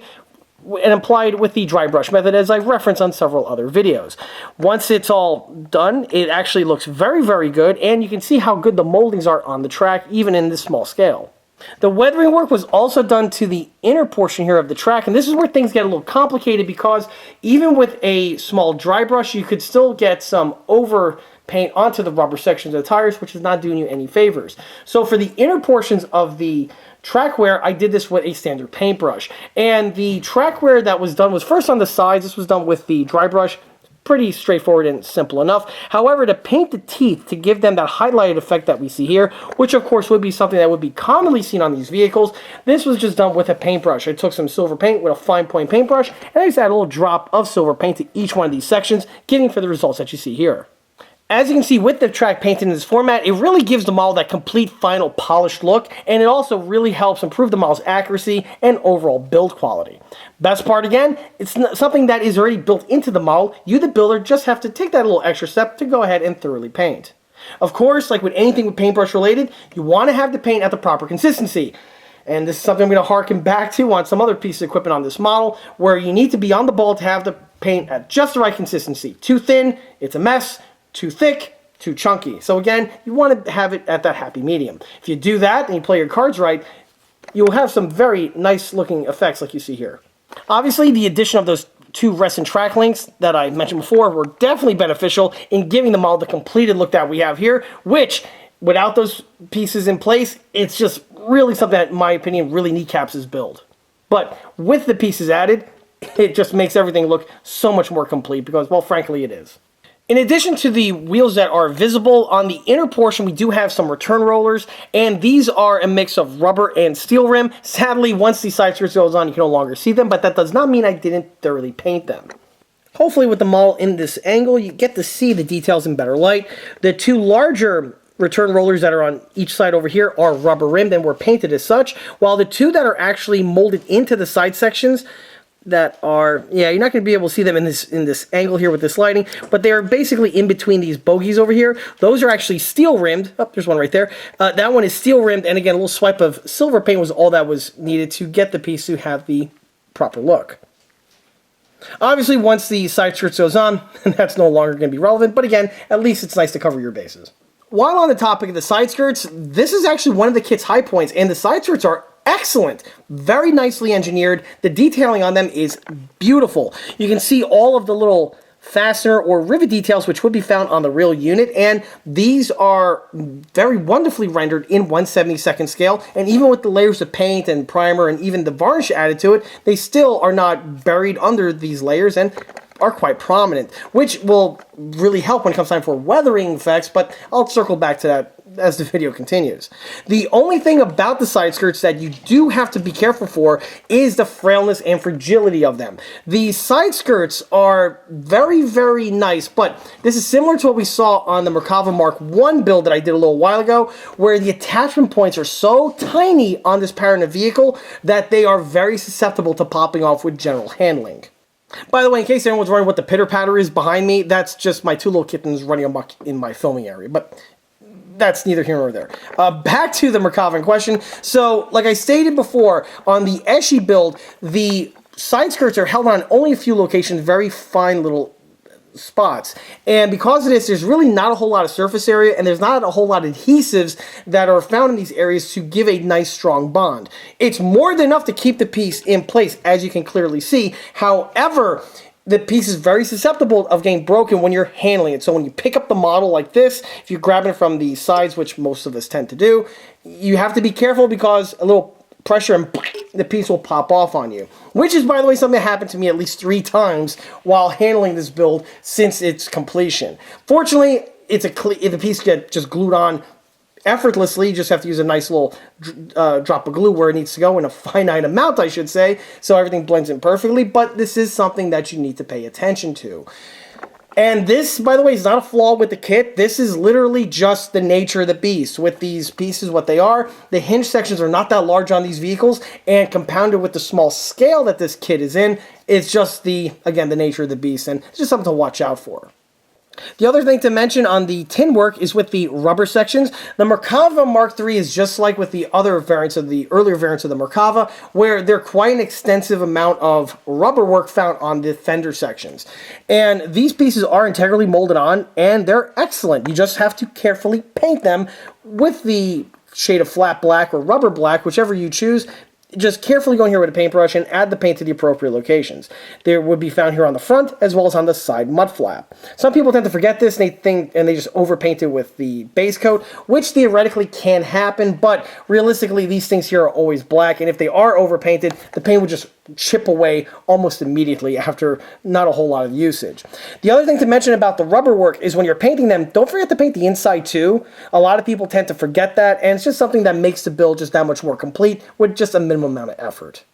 and applied with the dry brush method as I've referenced on several other videos. Once it's all done, it actually looks very, very good, and you can see how good the moldings are on the track, even in this small scale. The weathering work was also done to the inner portion here of the track, and this is where things get a little complicated because even with a small dry brush, you could still get some over paint onto the rubber sections of the tires, which is not doing you any favors. So for the inner portions of the track wear, I did this with a standard paintbrush. And the track wear that was done was first on the sides. This was done with the dry brush. Pretty straightforward and simple enough. However, to paint the teeth to give them that highlighted effect that we see here, which of course would be something that would be commonly seen on these vehicles, this was just done with a paintbrush. I took some silver paint with a fine point paintbrush, and I just added a little drop of silver paint to each one of these sections, getting for the results that you see here. As you can see with the track painted in this format, it really gives the model that complete final polished look, and it also really helps improve the model's accuracy and overall build quality. Best part again, it's something that is already built into the model. You, the builder, just have to take that little extra step to go ahead and thoroughly paint. Of course, like with anything with paintbrush related, you want to have the paint at the proper consistency. And this is something I'm going to harken back to on some other pieces of equipment on this model, where you need to be on the ball to have the paint at just the right consistency. Too thin, it's a mess. Too thick, too chunky. So again, you want to have it at that happy medium. If you do that and you play your cards right, you'll have some very nice looking effects like you see here. Obviously, the addition of those two rest and track links that I mentioned before were definitely beneficial in giving the model the completed look that we have here, which, without those pieces in place, it's just really something that, in my opinion, really kneecaps his build. But with the pieces added, it just makes everything look so much more complete because, well, frankly, it is. In addition to the wheels that are visible, on the inner portion we do have some return rollers, and these are a mix of rubber and steel rim. Sadly, once the side skirts goes on, you can no longer see them, but that does not mean I didn't thoroughly paint them. Hopefully with the model in this angle, you get to see the details in better light. The two larger return rollers that are on each side over here are rubber rimmed and were painted as such, while the two that are actually molded into the side sections that are, yeah, you're not going to be able to see them in this angle here with this lighting, but they are basically in between these bogies over here. Those are actually steel rimmed. Oh, there's one right there. That one is steel rimmed, and again, a little swipe of silver paint was all that was needed to get the piece to have the proper look. Obviously, once the side skirts goes on, that's no longer going to be relevant, but again, at least it's nice to cover your bases. While on the topic of the side skirts, this is actually one of the kit's high points, and the side skirts are excellent. Very nicely engineered. The detailing on them is beautiful. You can see all of the little fastener or rivet details which would be found on the real unit, and these are very wonderfully rendered in 1/72nd scale, and even with the layers of paint and primer and even the varnish added to it, they still are not buried under these layers and are quite prominent, which will really help when it comes time for weathering effects, but I'll circle back to that as the video continues. The only thing about the side skirts that you do have to be careful for is the frailness and fragility of them. The side skirts are very, very nice, but this is similar to what we saw on the Merkava Mark 1 build that I did a little while ago, where the attachment points are so tiny on this pattern of vehicle that they are very susceptible to popping off with general handling. By the way, in case anyone's wondering what the pitter-patter is behind me, that's just my two little kittens running amok in my filming area, but that's neither here nor there. Back to the Merkava in question. So, like I stated before, on the Eschi build, the side skirts are held on only a few locations, very fine little spots. And because of this, there's really not a whole lot of surface area, and there's not a whole lot of adhesives that are found in these areas to give a nice strong bond. It's more than enough to keep the piece in place, as you can clearly see. However, the piece is very susceptible of getting broken when you're handling it. So when you pick up the model like this, if you're grabbing it from the sides, which most of us tend to do, you have to be careful because a little pressure and the piece will pop off on you. Which is, by the way, something that happened to me at least 3 times while handling this build since its completion. Fortunately, if the piece gets just glued on effortlessly, you just have to use a nice little drop of glue where it needs to go in a finite amount, I should say, so everything blends in perfectly, but this is something that you need to pay attention to. And this, by the way, is not a flaw with the kit. This is literally just the nature of the beast. With these pieces, what they are, the hinge sections are not that large on these vehicles, and compounded with the small scale that this kit is in, it's just again, the nature of the beast, and it's just something to watch out for. The other thing to mention on the tin work is with the rubber sections. The Merkava Mark 3 is just like with the other variants of the earlier variants of the Merkava, where there are quite an extensive amount of rubber work found on the fender sections. And these pieces are integrally molded on, and they're excellent. You just have to carefully paint them with the shade of flat black or rubber black, whichever you choose. Just carefully go in here with a paintbrush and add the paint to the appropriate locations. They would be found here on the front as well as on the side mud flap. Some people tend to forget this and they just overpaint it with the base coat, which theoretically can happen, but realistically these things here are always black, and if they are overpainted, the paint would just chip away almost immediately after not a whole lot of usage. The other thing to mention about the rubber work is when you're painting them, don't forget to paint the inside too. A lot of people tend to forget that, and it's just something that makes the build just that much more complete with just a minimum amount of effort.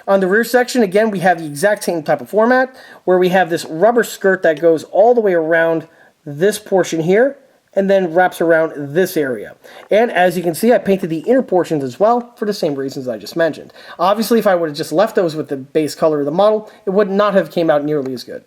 On the rear section, again, we have the exact same type of format, where we have this rubber skirt that goes all the way around this portion here, and then wraps around this area. And as you can see, I painted the inner portions as well for the same reasons I just mentioned. Obviously, if I would have just left those with the base color of the model, it would not have came out nearly as good.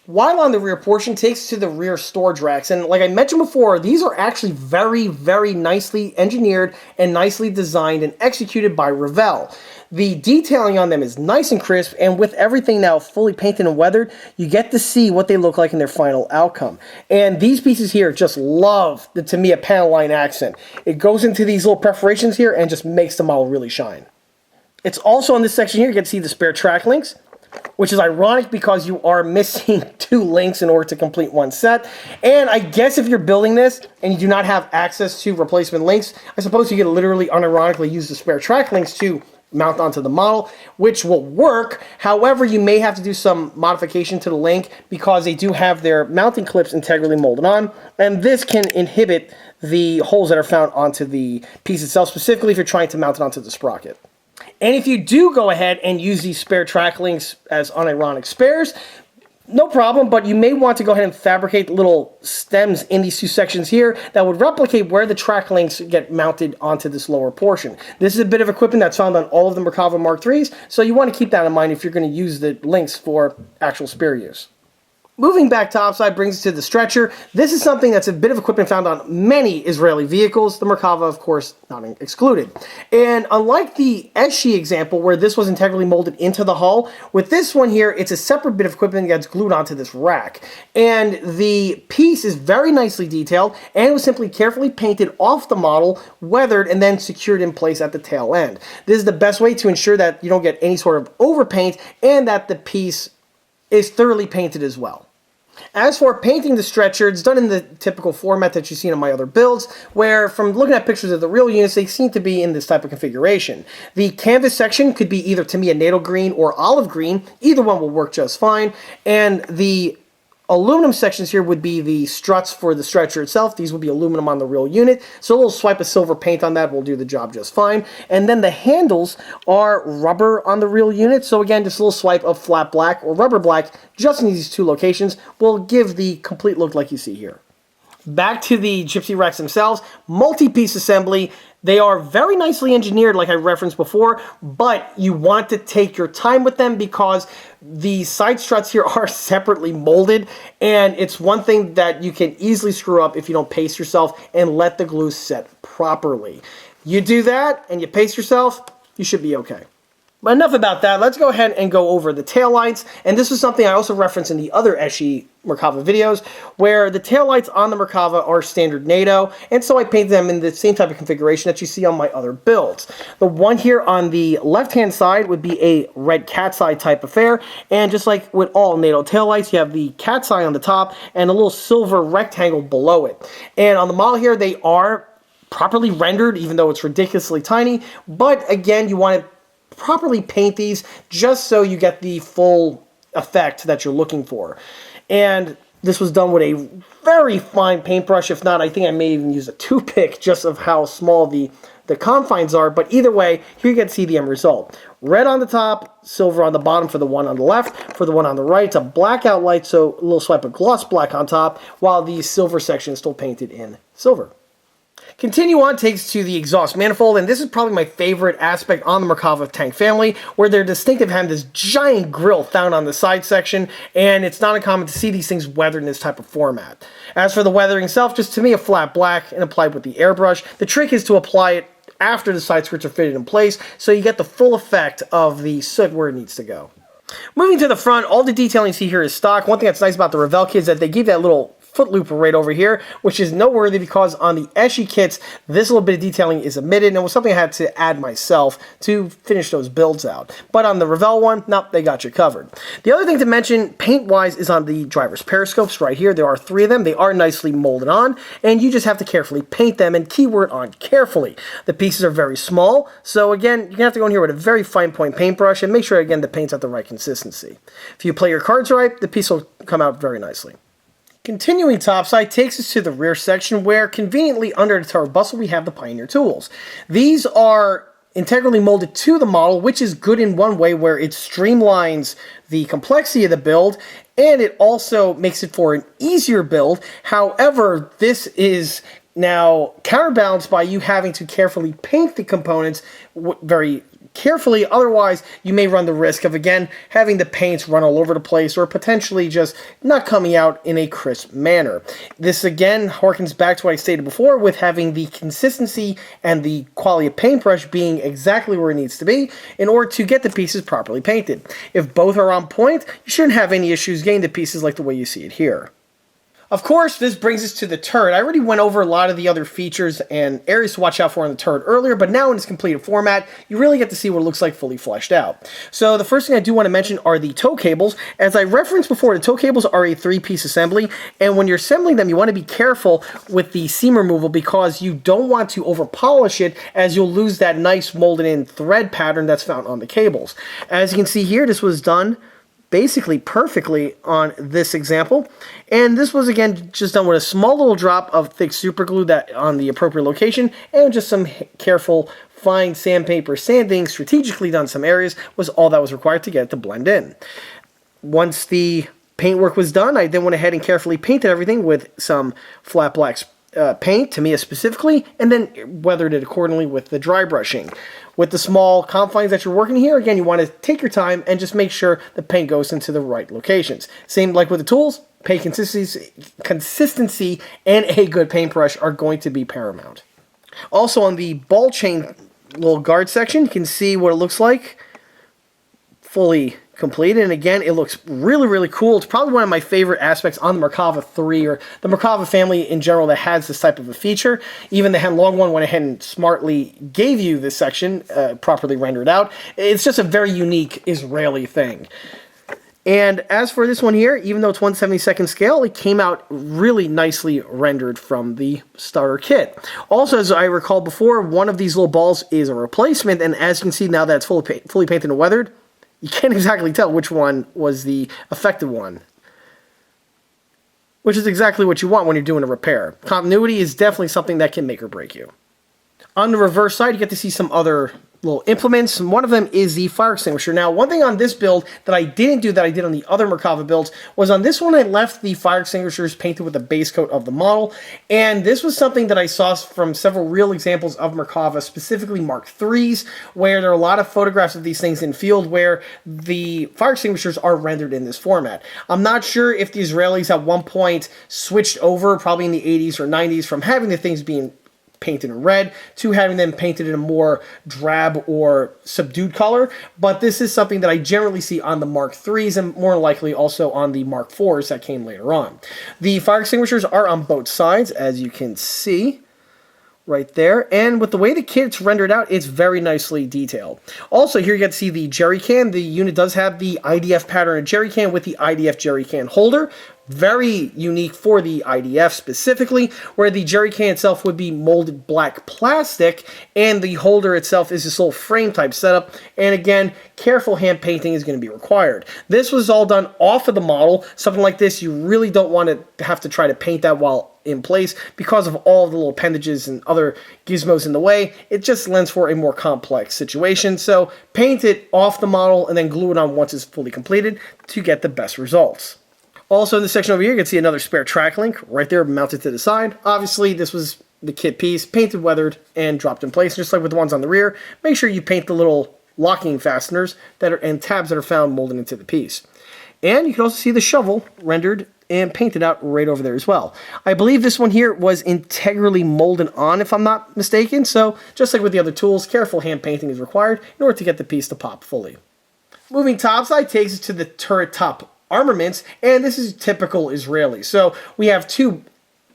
While on the rear portion, takes to the rear storage racks, and like I mentioned before, these are actually very, very nicely engineered and nicely designed and executed by Revell. The detailing on them is nice and crisp, and with everything now fully painted and weathered, you get to see what they look like in their final outcome. And these pieces here just love the Tamiya panel line accent. It goes into these little perforations here and just makes the model really shine. It's also on this section here, you get to see the spare track links, which is ironic because you are missing 2 links in order to complete one set. And I guess if you're building this and you do not have access to replacement links, I suppose you could literally unironically use the spare track links to mount onto the model, which will work. However, you may have to do some modification to the link because they do have their mounting clips integrally molded on, and this can inhibit the holes that are found onto the piece itself, specifically if you're trying to mount it onto the sprocket. And if you do go ahead and use these spare track links as unironic spares, no problem, but you may want to go ahead and fabricate little stems in these 2 sections here that would replicate where the track links get mounted onto this lower portion. This is a bit of equipment that's found on all of the Merkava Mark IIIs, so you want to keep that in mind if you're going to use the links for actual spare use. Moving back topside brings us to the stretcher. This is something that's a bit of equipment found on many Israeli vehicles, the Merkava, of course, not excluded. And unlike the Eshi example, where this was integrally molded into the hull, with this one here, it's a separate bit of equipment that gets glued onto this rack. And the piece is very nicely detailed, and it was simply carefully painted off the model, weathered, and then secured in place at the tail end. This is the best way to ensure that you don't get any sort of overpaint, and that the piece is thoroughly painted as well. As for painting the stretcher, it's done in the typical format that you've seen on my other builds, where from looking at pictures of the real units, they seem to be in this type of configuration. The canvas section could be either, to me, a NATO green or olive green. Either one will work just fine. And the aluminum sections here would be the struts for the stretcher itself. These will be aluminum on the real unit. So a little swipe of silver paint on that will do the job just fine. And then the handles are rubber on the real unit. So again, just a little swipe of flat black or rubber black just in these two locations will give the complete look like you see here. Back to the Gypsy racks themselves, multi-piece assembly. They are very nicely engineered, like I referenced before, but you want to take your time with them because the side struts here are separately molded, and it's one thing that you can easily screw up if you don't pace yourself and let the glue set properly. You do that, and you pace yourself, you should be okay. But enough about that. Let's go ahead and go over the taillights. And this is something I also referenced in the other Eshi Merkava videos, where the taillights on the Merkava are standard NATO, and so I painted them in the same type of configuration that you see on my other builds. The one here on the left-hand side would be a red cat's eye type affair, and just like with all NATO taillights, you have the cat's eye on the top and a little silver rectangle below it. And on the model here, they are properly rendered, even though it's ridiculously tiny, but again, you want to properly paint these just so you get the full effect that you're looking for. And this was done with a very fine paintbrush. If not, I think I may even use a toothpick just of how small the confines are. But either way, here you can see the end result. Red on the top, silver on the bottom for the one on the left. For the one on the right, it's a blackout light, so a little swipe of gloss black on top, while the silver section is still painted in silver. Continue on takes to the exhaust manifold, and this is probably my favorite aspect on the Merkava tank family, where they're distinctive having this giant grill found on the side section, and it's not uncommon to see these things weathered in this type of format. As for the weathering itself, just to me a flat black and applied with the airbrush. The trick is to apply it after the side skirts are fitted in place, so you get the full effect of the soot where it needs to go. Moving to the front, all the detailing you see here is stock. One thing that's nice about the Revell kit is that they give that little foot loop right over here, which is noteworthy because on the Eshi kits, this little bit of detailing is omitted, and it was something I had to add myself to finish those builds out. But on the Revell one, nope, they got you covered. The other thing to mention, paint-wise, is on the driver's periscopes right here. There are 3 of them. They are nicely molded on, and you just have to carefully paint them, and keyword on carefully. The pieces are very small, so again, you're going to have to go in here with a very fine point paintbrush and make sure, again, the paint's at the right consistency. If you play your cards right, the piece will come out very nicely. Continuing topside takes us to the rear section, where conveniently under the turret bustle we have the Pioneer tools. These are integrally molded to the model, which is good in one way where it streamlines the complexity of the build, and it also makes it for an easier build. However, this is now counterbalanced by you having to carefully paint the components very carefully, otherwise you may run the risk of, again, having the paints run all over the place or potentially just not coming out in a crisp manner. This again harkens back to what I stated before with having the consistency and the quality of paintbrush being exactly where it needs to be in order to get the pieces properly painted. If both are on point, you shouldn't have any issues getting the pieces like the way you see it here. Of course, this brings us to the turret. I already went over a lot of the other features and areas to watch out for on the turret earlier, but now in its completed format, you really get to see what it looks like fully fleshed out. So the first thing I do want to mention are the tow cables. As I referenced before, the tow cables are a 3-piece assembly, and when you're assembling them, you want to be careful with the seam removal because you don't want to over polish it, as you'll lose that nice molded in thread pattern that's found on the cables. As you can see here, this was done basically perfectly on this example, and this was again just done with a small little drop of thick super glue that on the appropriate location, and just some careful fine sandpaper sanding strategically done in some areas was all that was required to get it to blend in. Once the paintwork was done, I then went ahead and carefully painted everything with some flat black paint, Tamiya specifically, and then weathered it accordingly with the dry brushing. With the small confines that you're working here, again, you want to take your time and just make sure the paint goes into the right locations. Same like with the tools, paint consistency and a good paintbrush are going to be paramount. Also on the ball chain little guard section, you can see what it looks like fully completed, and again, it looks really, really cool. It's probably one of my favorite aspects on the Merkava 3, or the Merkava family in general, that has this type of a feature. Even the Long one went ahead and smartly gave you this section, properly rendered out. It's just a very unique Israeli thing. And as for this one here, even though it's 1/72nd scale, it came out really nicely rendered from the starter kit. Also, as I recall before, one of these little balls is a replacement, and as you can see now that it's fully painted and weathered, you can't exactly tell which one was the effective one, which is exactly what you want when you're doing a repair. Continuity is definitely something that can make or break you. On the reverse side, you get to see some other little implements, and one of them is the fire extinguisher. Now, one thing on this build that I didn't do that I did on the other Merkava builds was on this one I left the fire extinguishers painted with the base coat of the model, and this was something that I saw from several real examples of Merkava, specifically Mark IIIs, where there are a lot of photographs of these things in field where the fire extinguishers are rendered in this format. I'm not sure if the Israelis at one point switched over, probably in the 80s or 90s, from having the things being painted in red to having them painted in a more drab or subdued color, but this is something that I generally see on the Mark IIIs and more likely also on the Mark IVs that came later on. The fire extinguishers are on both sides, as you can see right there, and with the way the kit's rendered out, it's very nicely detailed. Also, here you get to see the jerry can. The unit does have the IDF pattern jerry can with the IDF jerry can holder. Very unique for the IDF specifically, where the jerry can itself would be molded black plastic, and the holder itself is this little frame type setup, and again, careful hand painting is going to be required. This was all done off of the model. Something like this, you really don't want to have to try to paint that while in place because of all the little appendages and other gizmos in the way. It just lends for a more complex situation, so paint it off the model and then glue it on once it's fully completed to get the best results. Also in this section over here, you can see another spare track link right there mounted to the side. Obviously, this was the kit piece, painted, weathered, and dropped in place. Just like with the ones on the rear, make sure you paint the little locking fasteners and tabs that are found molded into the piece. And you can also see the shovel rendered and painted out right over there as well. I believe this one here was integrally molded on, if I'm not mistaken, so just like with the other tools, careful hand painting is required in order to get the piece to pop fully. Moving topside takes us to the turret top armaments, and this is typical Israeli. So we have two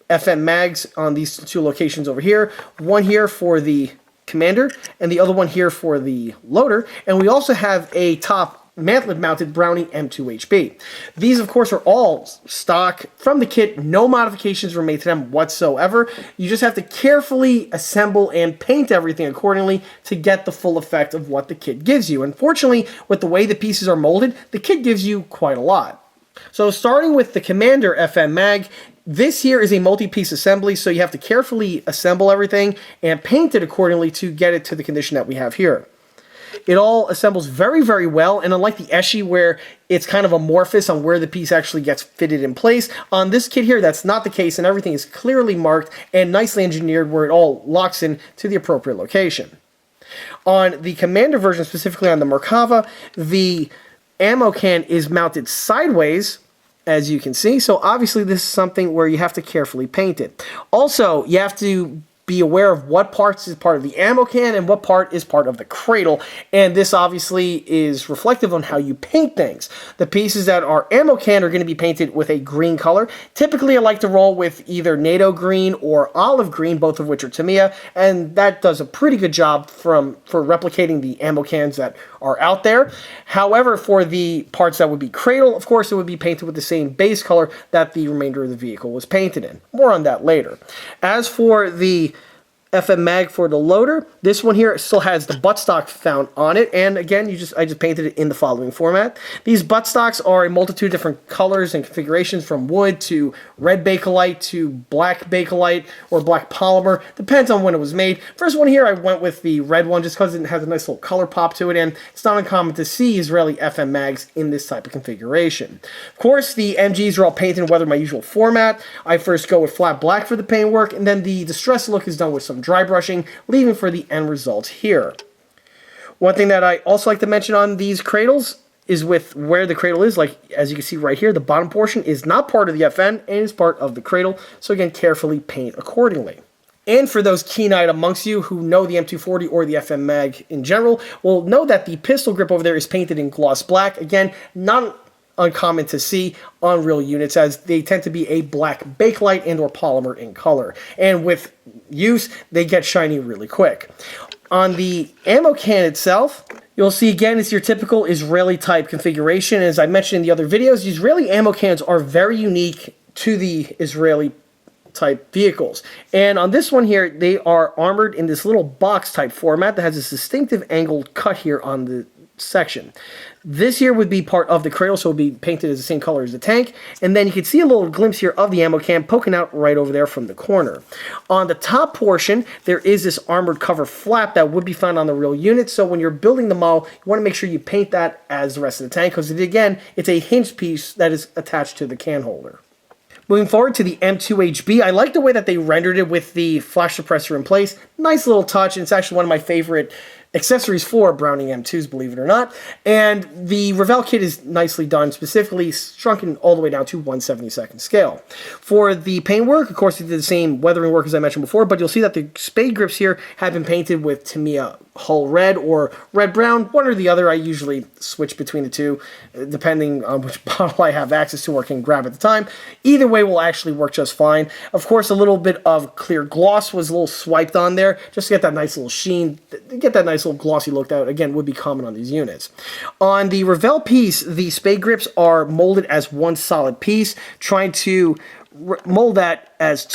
FM mags on these two locations over here. One here for the commander, and the other one here for the loader. And we also have a top mantlet-mounted Browning M2HB. These, of course, are all stock from the kit. No modifications were made to them whatsoever. You just have to carefully assemble and paint everything accordingly to get the full effect of what the kit gives you. Unfortunately, with the way the pieces are molded, the kit gives you quite a lot. So starting with the Commander FM mag, this here is a multi-piece assembly, so you have to carefully assemble everything and paint it accordingly to get it to the condition that we have here. It all assembles very, very well, and unlike the Eshi where it's kind of amorphous on where the piece actually gets fitted in place, on this kit here that's not the case, and everything is clearly marked and nicely engineered where it all locks in to the appropriate location. On the Commander version, specifically on the Merkava, the ammo can is mounted sideways, as you can see, so obviously this is something where you have to carefully paint it. Also, you have to be aware of what parts is part of the ammo can and what part is part of the cradle, and this obviously is reflective on how you paint things. The pieces that are ammo can are going to be painted with a green color. Typically I like to roll with either NATO green or olive green, both of which are Tamiya, and that does a pretty good job for replicating the ammo cans that are out there. However, for the parts that would be cradle, of course it would be painted with the same base color that the remainder of the vehicle was painted in. More on that later. As for the FM mag for the loader. This one here still has the buttstock found on it, and again, I just painted it in the following format. These buttstocks are a multitude of different colors and configurations, from wood to red Bakelite to black Bakelite or black polymer. Depends on when it was made. First one here, I went with the red one just because it has a nice little color pop to it, and it's not uncommon to see Israeli FM mags in this type of configuration. Of course, the MGs are all painted in weather my usual format. I first go with flat black for the paintwork, and then the distress look is done with some dry brushing, leaving for the end result here. One thing that I also like to mention on these cradles is with where the cradle is. Like, as you can see right here, the bottom portion is not part of the FN and is part of the cradle, so again, carefully paint accordingly. And for those keen-eyed amongst you who know the M240 or the FM mag in general, will know that the pistol grip over there is painted in gloss black. Again, not uncommon to see on real units, as they tend to be a black Bakelite and or polymer in color, and with use they get shiny really quick. On the ammo can itself, you'll see again it's your typical Israeli type configuration. As I mentioned in the other videos, Israeli ammo cans are very unique to the Israeli type vehicles, and on this one here they are armored in this little box type format that has this distinctive angled cut here on the section. This here would be part of the cradle, so it would be painted as the same color as the tank, and then you can see a little glimpse here of the ammo can poking out right over there from the corner. On the top portion, there is this armored cover flap that would be found on the real unit, so when you're building the model, you want to make sure you paint that as the rest of the tank, because again, it's a hinge piece that is attached to the can holder. Moving forward to the M2HB, I like the way that they rendered it with the flash suppressor in place. Nice little touch, and it's actually one of my favorite accessories for Browning M2s, believe it or not. And the Revell kit is nicely done, specifically shrunken all the way down to 1/72nd scale. For the paintwork, of course, they did the same weathering work as I mentioned before, but you'll see that the spade grips here have been painted with Tamiya Hull Red or Red Brown, one or the other. I usually switch between the two, depending on which bottle I have access to or can grab at the time. Either way will actually work just fine. Of course, a little bit of clear gloss was a little swiped on there, just to get that nice little sheen, get that nice little glossy look that, again, would be common on these units. On the Revell piece, the spade grips are molded as one solid piece, trying to mold that as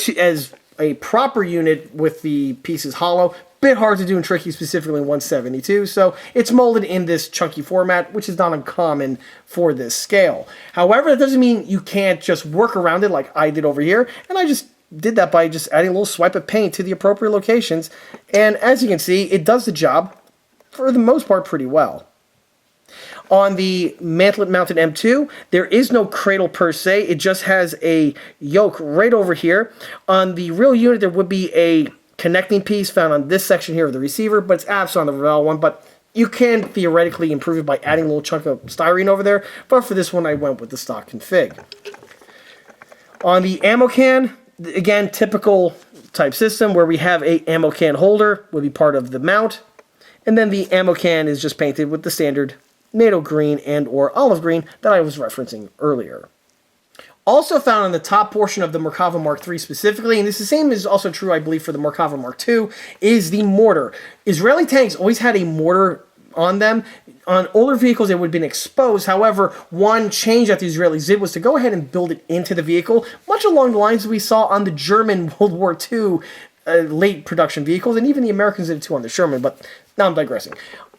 a proper unit with the pieces hollow. Bit hard to do and tricky, specifically in 172, so it's molded in this chunky format, which is not uncommon for this scale. However, that doesn't mean you can't just work around it like I did over here, and I just did that by just adding a little swipe of paint to the appropriate locations, and as you can see, it does the job for the most part pretty well. On the mantlet-mounted M2, there is no cradle per se, it just has a yoke right over here. On the real unit, there would be a connecting piece found on this section here of the receiver, but it's absent on the Revell one, but you can theoretically improve it by adding a little chunk of styrene over there, but for this one I went with the stock config. On the ammo can, again, typical type system where we have a ammo can holder, would be part of the mount, and then the ammo can is just painted with the standard NATO green and or olive green that I was referencing earlier. Also found on the top portion of the Merkava Mark III specifically, and this is the same is also true, I believe, for the Merkava Mark II, is the mortar. Israeli tanks always had a mortar on them. On older vehicles, it would have been exposed. However, one change that the Israelis did was to go ahead and build it into the vehicle, much along the lines we saw on the German World War II late production vehicles, and even the Americans did it too on the Sherman, but now I'm digressing.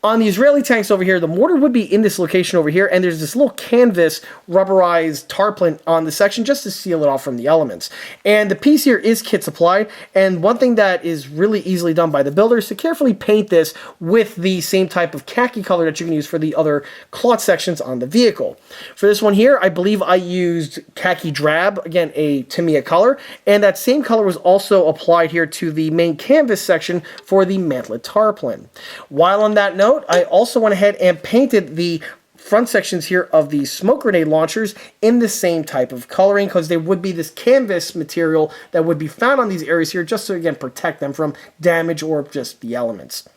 On the Israeli tanks over here, the mortar would be in this location over here, and there's this little canvas rubberized tarpaulin on the section just to seal it off from the elements. And the piece here is kit supplied, and one thing that is really easily done by the builder is to carefully paint this with the same type of khaki color that you can use for the other cloth sections on the vehicle. For this one here, I believe I used khaki drab, again, a Tamiya color, and that same color was also applied here to the main canvas section for the mantlet tarpaulin. While on that note, I also went ahead and painted the front sections here of the smoke grenade launchers in the same type of coloring, because there would be this canvas material that would be found on these areas here just to, again, protect them from damage or just the elements.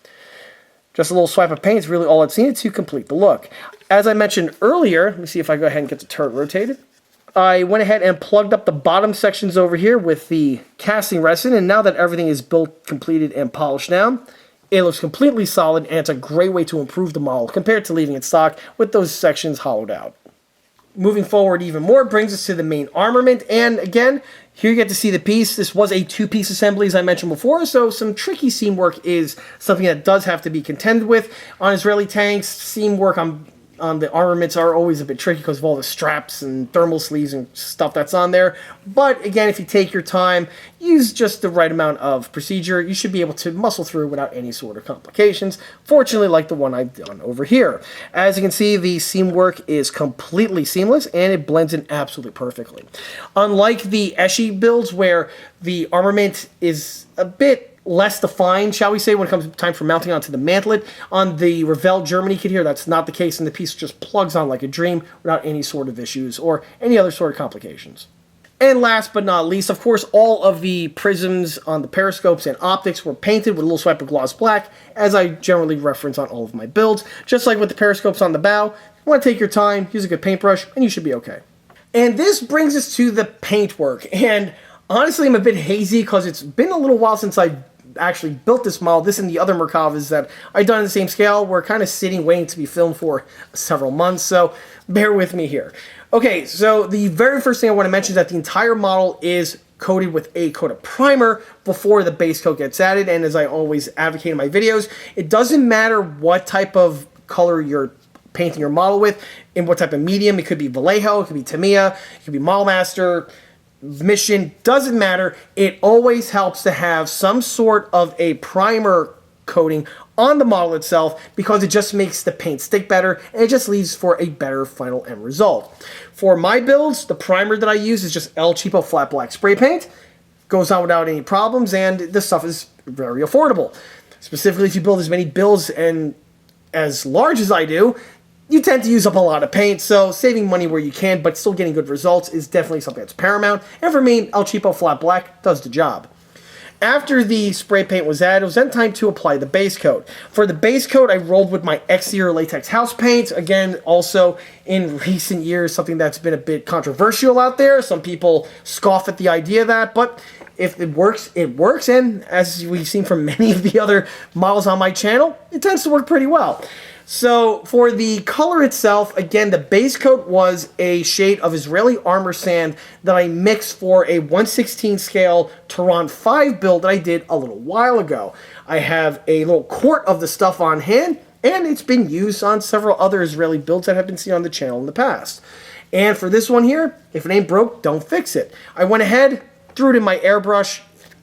Just a little swipe of paint is really all it's needed to complete the look. As I mentioned earlier, let me see if I go ahead and get the turret rotated. I went ahead and plugged up the bottom sections over here with the casting resin, and now that everything is built, completed, and polished down, it looks completely solid, and it's a great way to improve the model compared to leaving it stock with those sections hollowed out. moving forward even more brings us to the main armament, and again, here you get to see the piece. This was a two-piece assembly, as I mentioned before, so some tricky seam work is something that does have to be contended with. On Israeli tanks, seam work on the armaments are always a bit tricky because of all the straps and thermal sleeves and stuff that's on there. But again, if you take your time, use just the right amount of procedure, you should be able to muscle through without any sort of complications. Fortunately, like the one I've done over here. As you can see, the seam work is completely seamless and it blends in absolutely perfectly. Unlike the Eschi builds where the armament is a bit less defined, shall we say, when it comes time for mounting onto the mantlet. On the Revell Germany kit here, that's not the case, and the piece just plugs on like a dream without any sort of issues or any other sort of complications. And last but not least, of course, all of the prisms on the periscopes and optics were painted with a little swipe of gloss black, as I generally reference on all of my builds. Just like with the periscopes on the bow, you want to take your time, use a good paintbrush, and you should be okay. And this brings us to the paintwork, and honestly, I'm a bit hazy because it's been a little while since I actually built this model. This and the other Merkavas that I've done in the same scale were kind of sitting waiting to be filmed for several months, so bear with me here. Okay, so the very first thing I want to mention is that the entire model is coated with a coat of primer before the base coat gets added, and as I always advocate in my videos, it doesn't matter what type of color you're painting your model with, in what type of medium. It could be Vallejo, it could be Tamiya, it could be Model Master, Mission, doesn't matter. It always helps to have some sort of a primer coating on the model itself because it just makes the paint stick better and it just leaves for a better final end result. For my builds, the primer that I use is just El Cheapo flat black spray paint. Goes on without any problems, and this stuff is very affordable. Specifically, if you build as many builds and as large as I do, you tend to use up a lot of paint, so saving money where you can, but still getting good results is definitely something that's paramount. And for me, El Cheapo Flat Black does the job. After the spray paint was added, it was then time to apply the base coat. For the base coat, I rolled with my exterior latex house paint. Again, also in recent years, something that's been a bit controversial out there. Some people scoff at the idea of that, but if it works, it works. And as we've seen from many of the other models on my channel, it tends to work pretty well. So for the color itself, again, the base coat was a shade of Israeli Armor Sand that I mixed for a 1/16 scale Tehran 5 build that I did a little while ago. I have a little quart of the stuff on hand, and it's been used on several other Israeli builds that have been seen on the channel in the past. And for this one here, if it ain't broke, don't fix it. I went ahead, threw it in my airbrush,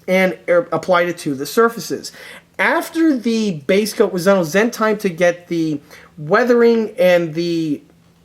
and applied it to the surfaces. After the base coat was done, it was then time to get the weathering and the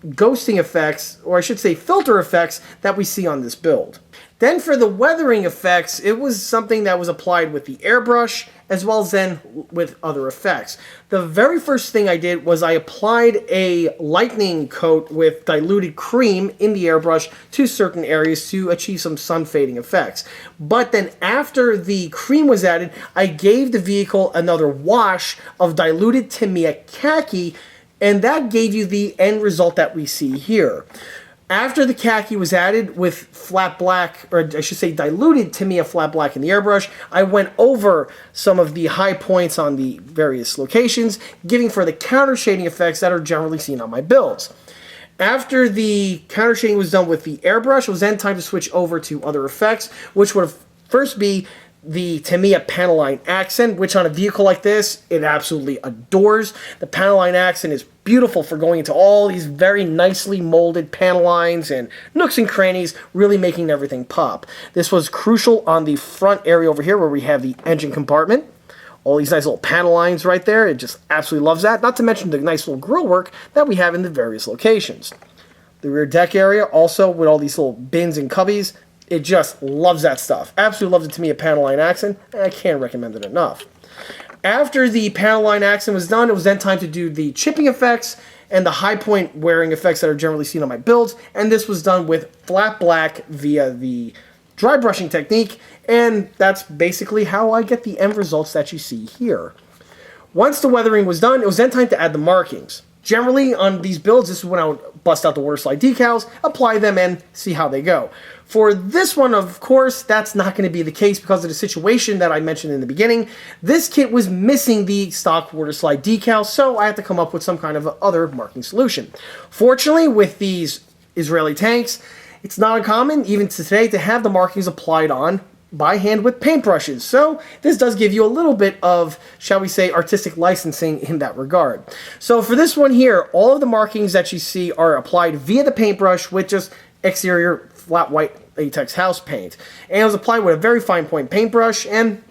ghosting effects, or I should say filter effects, that we see on this build. Then for the weathering effects, it was something that was applied with the airbrush as well as then with other effects. The very first thing I did was I applied a lightning coat with diluted cream in the airbrush to certain areas to achieve some sun fading effects. But then after the cream was added, I gave the vehicle another wash of diluted Tamiya khaki, and that gave you the end result that we see here. After the khaki was added with flat black, or I should say diluted Tamiya flat black in the airbrush, I went over some of the high points on the various locations, giving for the counter shading effects that are generally seen on my builds. After the counter shading was done with the airbrush, it was then time to switch over to other effects, which would first be the Tamiya panel line accent, which on a vehicle like this, it absolutely adores. The panel line accent is beautiful for going into all these very nicely molded panel lines and nooks and crannies, really making everything pop. This was crucial on the front area over here where we have the engine compartment. All these nice little panel lines right there, it just absolutely loves that. Not to mention the nice little grille work that we have in the various locations. The rear deck area also with all these little bins and cubbies, it just loves that stuff. Absolutely loves it to me, a panel line accent, and I can't recommend it enough. After the panel line accent was done, it was then time to do the chipping effects and the high point wearing effects that are generally seen on my builds, and this was done with flat black via the dry brushing technique, and that's basically how I get the end results that you see here. Once the weathering was done, it was then time to add the markings. Generally, on these builds, this is when I would bust out the water slide decals, apply them, and see how they go. For this one, of course, that's not going to be the case because of the situation that I mentioned in the beginning. This kit was missing the stock water slide decals, so I had to come up with some kind of other marking solution. Fortunately, with these Israeli tanks, it's not uncommon, even to today, to have the markings applied on by hand with paintbrushes. So this does give you a little bit of, shall we say, artistic licensing in that regard. So for this one here, all of the markings that you see are applied via the paintbrush with just exterior flat white latex house paint. And it was applied with a very fine point paintbrush and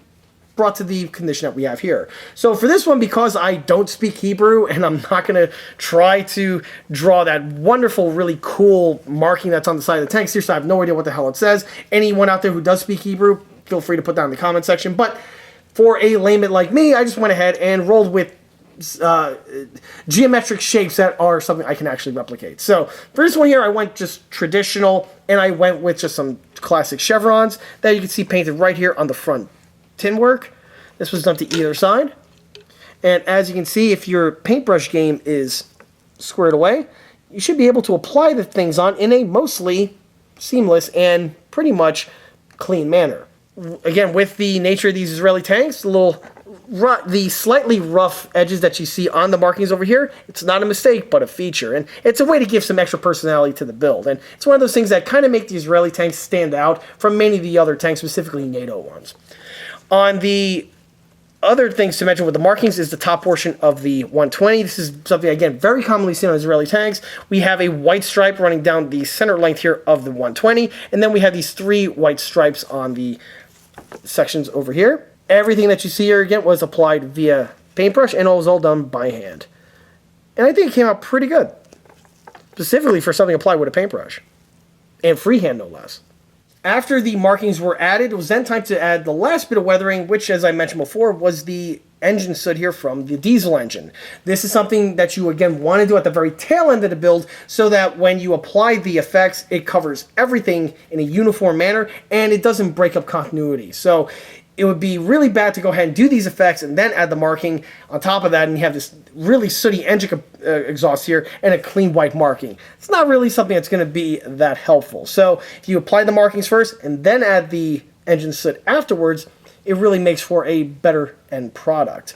brought to the condition that we have here. So for this one, because I don't speak Hebrew and I'm not going to try to draw that wonderful, really cool marking that's on the side of the tank, seriously, I have no idea what the hell it says. Anyone out there who does speak Hebrew, feel free to put that in the comment section. But for a layman like me, I just went ahead and rolled with geometric shapes that are something I can actually replicate. So for this one here, I went just traditional, and I went with just some classic chevrons that you can see painted right here on the front tin work. This was done to either side. And as you can see, if your paintbrush game is squared away, you should be able to apply the things on in a mostly seamless and pretty much clean manner. Again, with the nature of these Israeli tanks, the slightly rough edges that you see on the markings over here, it's not a mistake, but a feature. And it's a way to give some extra personality to the build. And it's one of those things that kind of make the Israeli tanks stand out from many of the other tanks, specifically NATO ones. On the other things to mention with the markings is the top portion of the 120. This is something, again, very commonly seen on Israeli tanks. We have a white stripe running down the center length here of the 120, and then we have these 3 white stripes on the sections over here. Everything that you see here, again, was applied via paintbrush, and it was all done by hand. And I think it came out pretty good, specifically for something applied with a paintbrush, and freehand, no less. After the markings were added, it was then time to add the last bit of weathering, which, as I mentioned before, was the engine soot here from the diesel engine. This is something that you, again, want to do at the very tail end of the build so that when you apply the effects, it covers everything in a uniform manner and it doesn't break up continuity. So it would be really bad to go ahead and do these effects and then add the marking on top of that, and you have this really sooty engine exhaust here and a clean white marking. It's not really something that's going to be that helpful. So if you apply the markings first and then add the engine soot afterwards, it really makes for a better end product.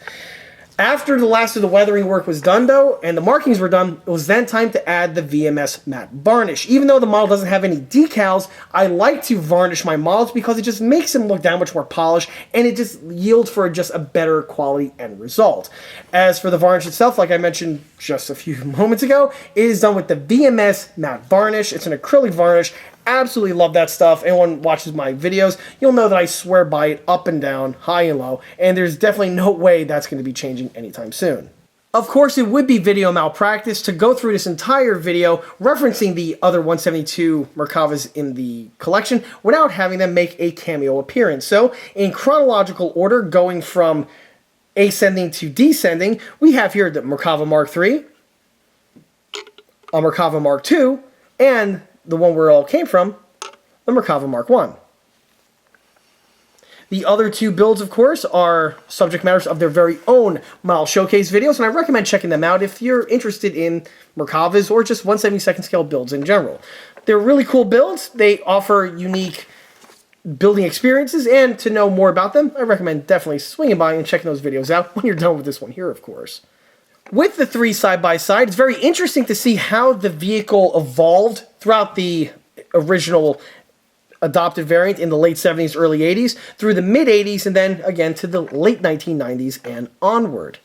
After the last of the weathering work was done, though, and the markings were done, it was then time to add the VMS matte varnish. Even though the model doesn't have any decals, I like to varnish my models because it just makes them look that much more polished, and it just yields for just a better quality end result. As for the varnish itself, like I mentioned just a few moments ago, it is done with the VMS matte varnish. It's an acrylic varnish. Absolutely love that stuff. Anyone watches my videos, you'll know that I swear by it up and down, high and low, and there's definitely no way that's going to be changing anytime soon. Of course, it would be video malpractice to go through this entire video referencing the other 172 Merkavas in the collection without having them make a cameo appearance. So, in chronological order, going from ascending to descending, we have here the Merkava Mark 3, a Merkava Mark 2, and the one where it all came from, the Merkava Mark 1. The other 2 builds, of course, are subject matters of their very own model showcase videos, and I recommend checking them out if you're interested in Merkavas or just 1/72nd scale builds in general. They're really cool builds. They offer unique building experiences, and to know more about them, I recommend definitely swinging by and checking those videos out when you're done with this one here, of course. With the 3 side-by-side, it's very interesting to see how the vehicle evolved throughout the original adopted variant in the late 70s, early 80s, through the mid-80s, and then again to the late 1990s and onward.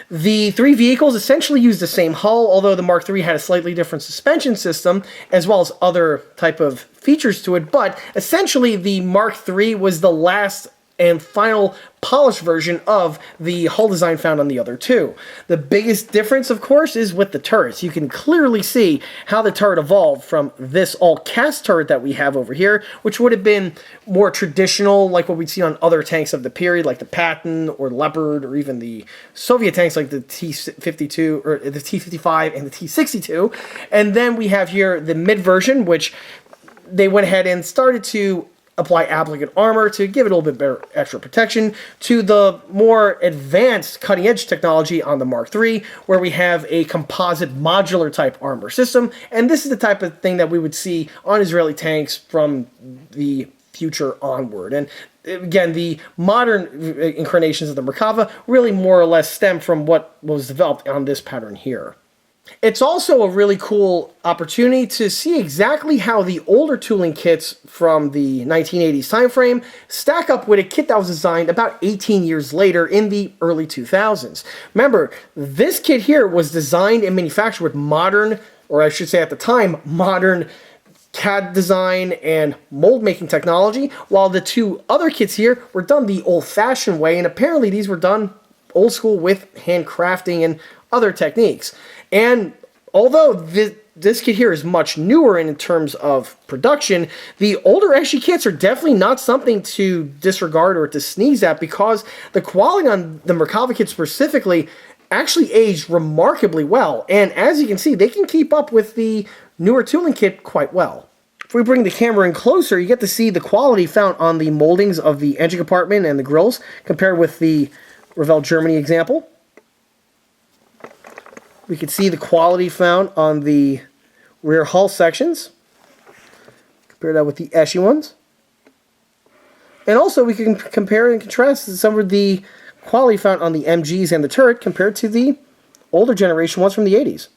The 3 vehicles essentially used the same hull, although the Mark III had a slightly different suspension system, as well as other type of features to it, but essentially the Mark III was the last and final polished version of the hull design found on the other 2. The biggest difference, of course, is with the turrets. You can clearly see how the turret evolved from this all-cast turret that we have over here, which would have been more traditional, like what we'd see on other tanks of the period, like the Patton or Leopard, or even the Soviet tanks like the T-52, or the T-55 and the T-62. And then we have here the mid version, which they went ahead and started to apply applicant armor to give it a little bit better extra protection, to the more advanced cutting-edge technology on the Mark III, where we have a composite modular type armor system, and this is the type of thing that we would see on Israeli tanks from the future onward. And again, the modern incarnations of the Merkava really more or less stem from what was developed on this pattern here. It's also a really cool opportunity to see exactly how the older tooling kits from the 1980s timeframe stack up with a kit that was designed about 18 years later in the early 2000s. Remember, this kit here was designed and manufactured with modern, or I should say at the time, modern CAD design and mold making technology, while the two other kits here were done the old-fashioned way, and apparently these were done old school with handcrafting and other techniques. And although this kit here is much newer in terms of production, the older Eschi kits are definitely not something to disregard or to sneeze at, because the quality on the Merkava kit specifically actually aged remarkably well. And as you can see, they can keep up with the newer tooling kit quite well. If we bring the camera in closer, you get to see the quality found on the moldings of the engine compartment and the grills compared with the Revell Germany example. We can see the quality found on the rear hull sections. Compare that with the Eschi ones. And also we can compare and contrast some of the quality found on the MGs and the turret compared to the older generation ones from the 80s.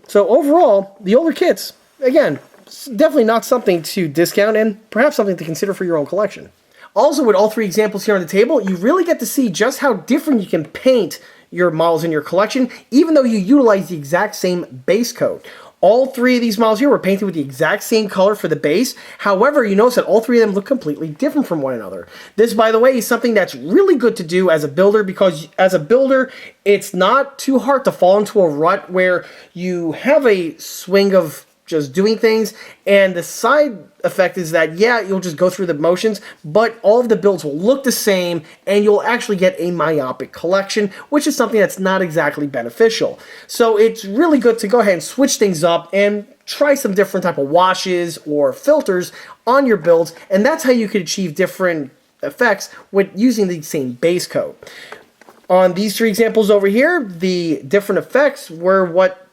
So overall, the older kits, again, definitely not something to discount and perhaps something to consider for your own collection. Also, with all three examples here on the table, you really get to see just how different you can paint your models in your collection, even though you utilize the exact same base coat. All three of these models here were painted with the exact same color for the base. However, you notice that all three of them look completely different from one another. This, by the way, is something that's really good to do as a builder, because as a builder, it's not too hard to fall into a rut where you have a swing of just doing things, and the side effect is that, yeah, you'll just go through the motions, but all of the builds will look the same, and you'll actually get a myopic collection, which is something that's not exactly beneficial. So it's really good to go ahead and switch things up and try some different type of washes or filters on your builds, and that's how you could achieve different effects with using the same base coat. On these three examples over here, the different effects were what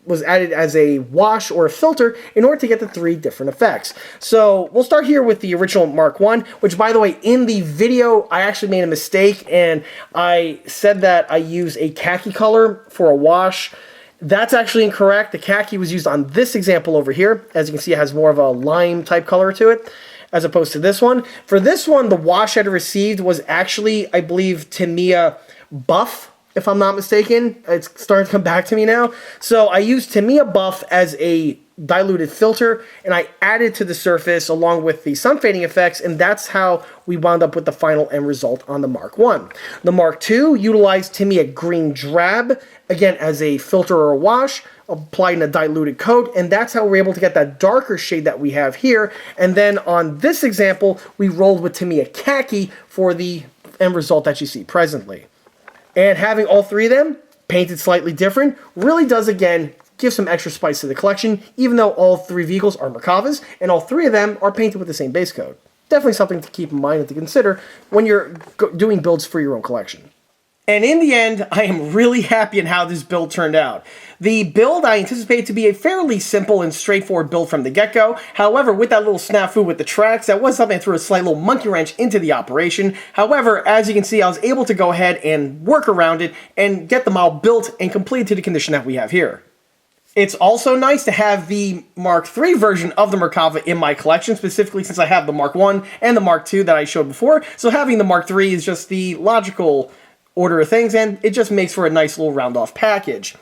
was added as a wash or a filter in order to get the three different effects. So we'll start here with the original Mark 1, which, by the way, in the video I actually made a mistake and I said that I use a khaki color for a wash. That's actually incorrect. The khaki was used on this example over here. As you can see, it has more of a lime type color to it as opposed to this one. For this one, the wash I received was actually, I believe, Tamiya Buff, if I'm not mistaken. It's starting to come back to me now. So I used Tamiya Buff as a diluted filter, and I added to the surface along with the sun fading effects, and that's how we wound up with the final end result on the Mark 1. The Mark 2 utilized Tamiya Green Drab, again as a filter or a wash, applied in a diluted coat, and that's how we're able to get that darker shade that we have here. And then on this example, we rolled with Tamiya Khaki for the end result that you see presently. And having all three of them painted slightly different really does, again, give some extra spice to the collection, even though all three vehicles are Merkavas, and all three of them are painted with the same base coat. Definitely something to keep in mind and to consider when you're doing builds for your own collection. And in the end, I am really happy in how this build turned out. The build I anticipate to be a fairly simple and straightforward build from the get-go. However, with that little snafu with the tracks, that was something that threw a slight little monkey wrench into the operation. However, as you can see, I was able to go ahead and work around it and get the model built and completed to the condition that we have here. It's also nice to have the Mark III version of the Merkava in my collection, specifically since I have the Mark I and the Mark II that I showed before. So having the Mark III is just the logical order of things, and it just makes for a nice little round-off package.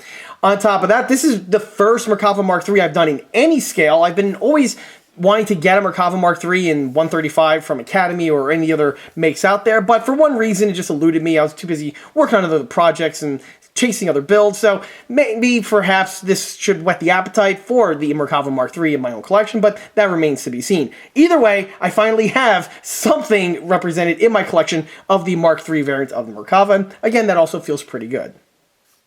On top of that, this is the first Merkava Mark III I've done in any scale. I've been always wanting to get a Merkava Mark III in 135 from Academy or any other makes out there, but for one reason, it just eluded me. I was too busy working on other projects and chasing other builds, so maybe perhaps this should whet the appetite for the Merkava Mark III in my own collection, but that remains to be seen. Either way, I finally have something represented in my collection of the Mark III variant of the Merkava. Again, that also feels pretty good.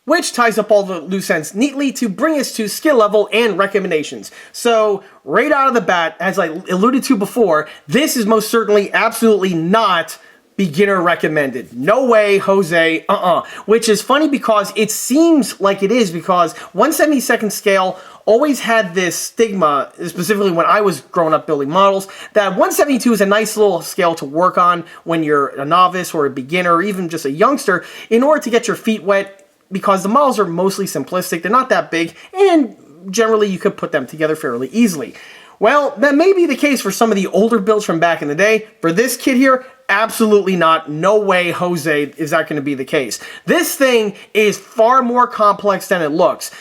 Which ties up all the loose ends neatly to bring us to skill level and recommendations. So, right out of the bat, as I alluded to before, this is most certainly absolutely not beginner recommended. No way, Jose, Which is funny because it seems like it is, because 1/72nd scale always had this stigma, specifically when I was growing up building models, that 172 is a nice little scale to work on when you're a novice or a beginner or even just a youngster in order to get your feet wet, because the models are mostly simplistic, they're not that big, and generally you could put them together fairly easily. Well, that may be the case for some of the older builds from back in the day. For this kit here, absolutely not. No way, Jose, is that going to be the case. This thing is far more complex than it looks.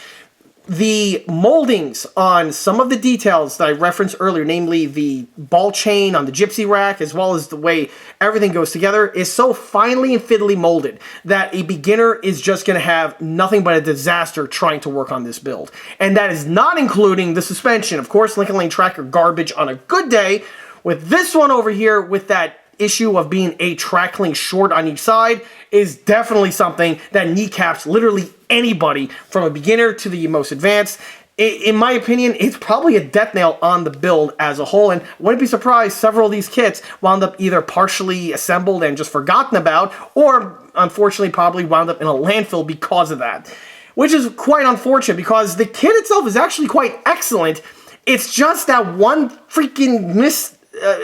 The moldings on some of the details that I referenced earlier, namely the ball chain on the gypsy rack, as well as the way everything goes together, is so finely and fiddly molded that a beginner is just going to have nothing but a disaster trying to work on this build. And that is not including the suspension. Of course, Lincoln Lane tracker garbage on a good day. With this one over here, with that issue of being a track link short on each side, is definitely something that kneecaps literally anybody from a beginner to the most advanced. In my opinion, it's probably a death nail on the build as a whole, and wouldn't be surprised several of these kits wound up either partially assembled and just forgotten about, or unfortunately probably wound up in a landfill because of that. Which is quite unfortunate, because the kit itself is actually quite excellent. It's just that one freaking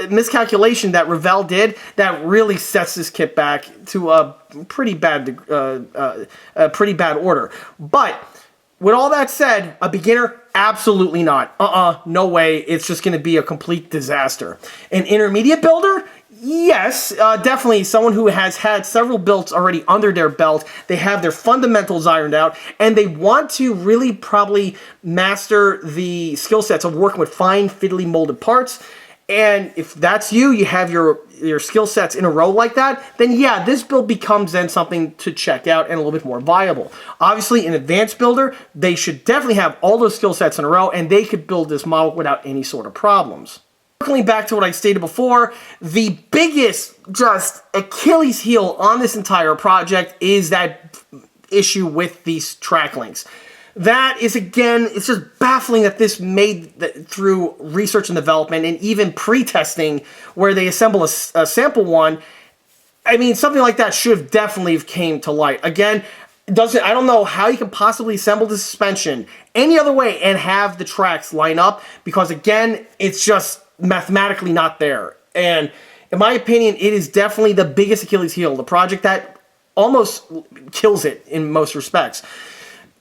miscalculation that Revell did that really sets this kit back to a pretty bad order. But with all that said, a beginner, absolutely not. No way. It's just going to be a complete disaster. An intermediate builder, yes, definitely someone who has had several builds already under their belt. They have their fundamentals ironed out, and they want to really probably master the skill sets of working with fine, fiddly molded parts. And if that's you, you have your skill sets in a row like that, then yeah, this build becomes then something to check out and a little bit more viable. Obviously, an advanced builder, they should definitely have all those skill sets in a row, and they could build this model without any sort of problems. Circling back to what I stated before, the biggest just Achilles heel on this entire project is that issue with these track links. That is, again, it's just baffling that this made through research and development and even pre-testing where they assemble a sample one. I mean, something like that should have definitely came to light. Again, I don't know how you can possibly assemble the suspension any other way and have the tracks line up, because, again, it's just mathematically not there. And in my opinion, it is definitely the biggest Achilles heel, the project that almost kills it in most respects.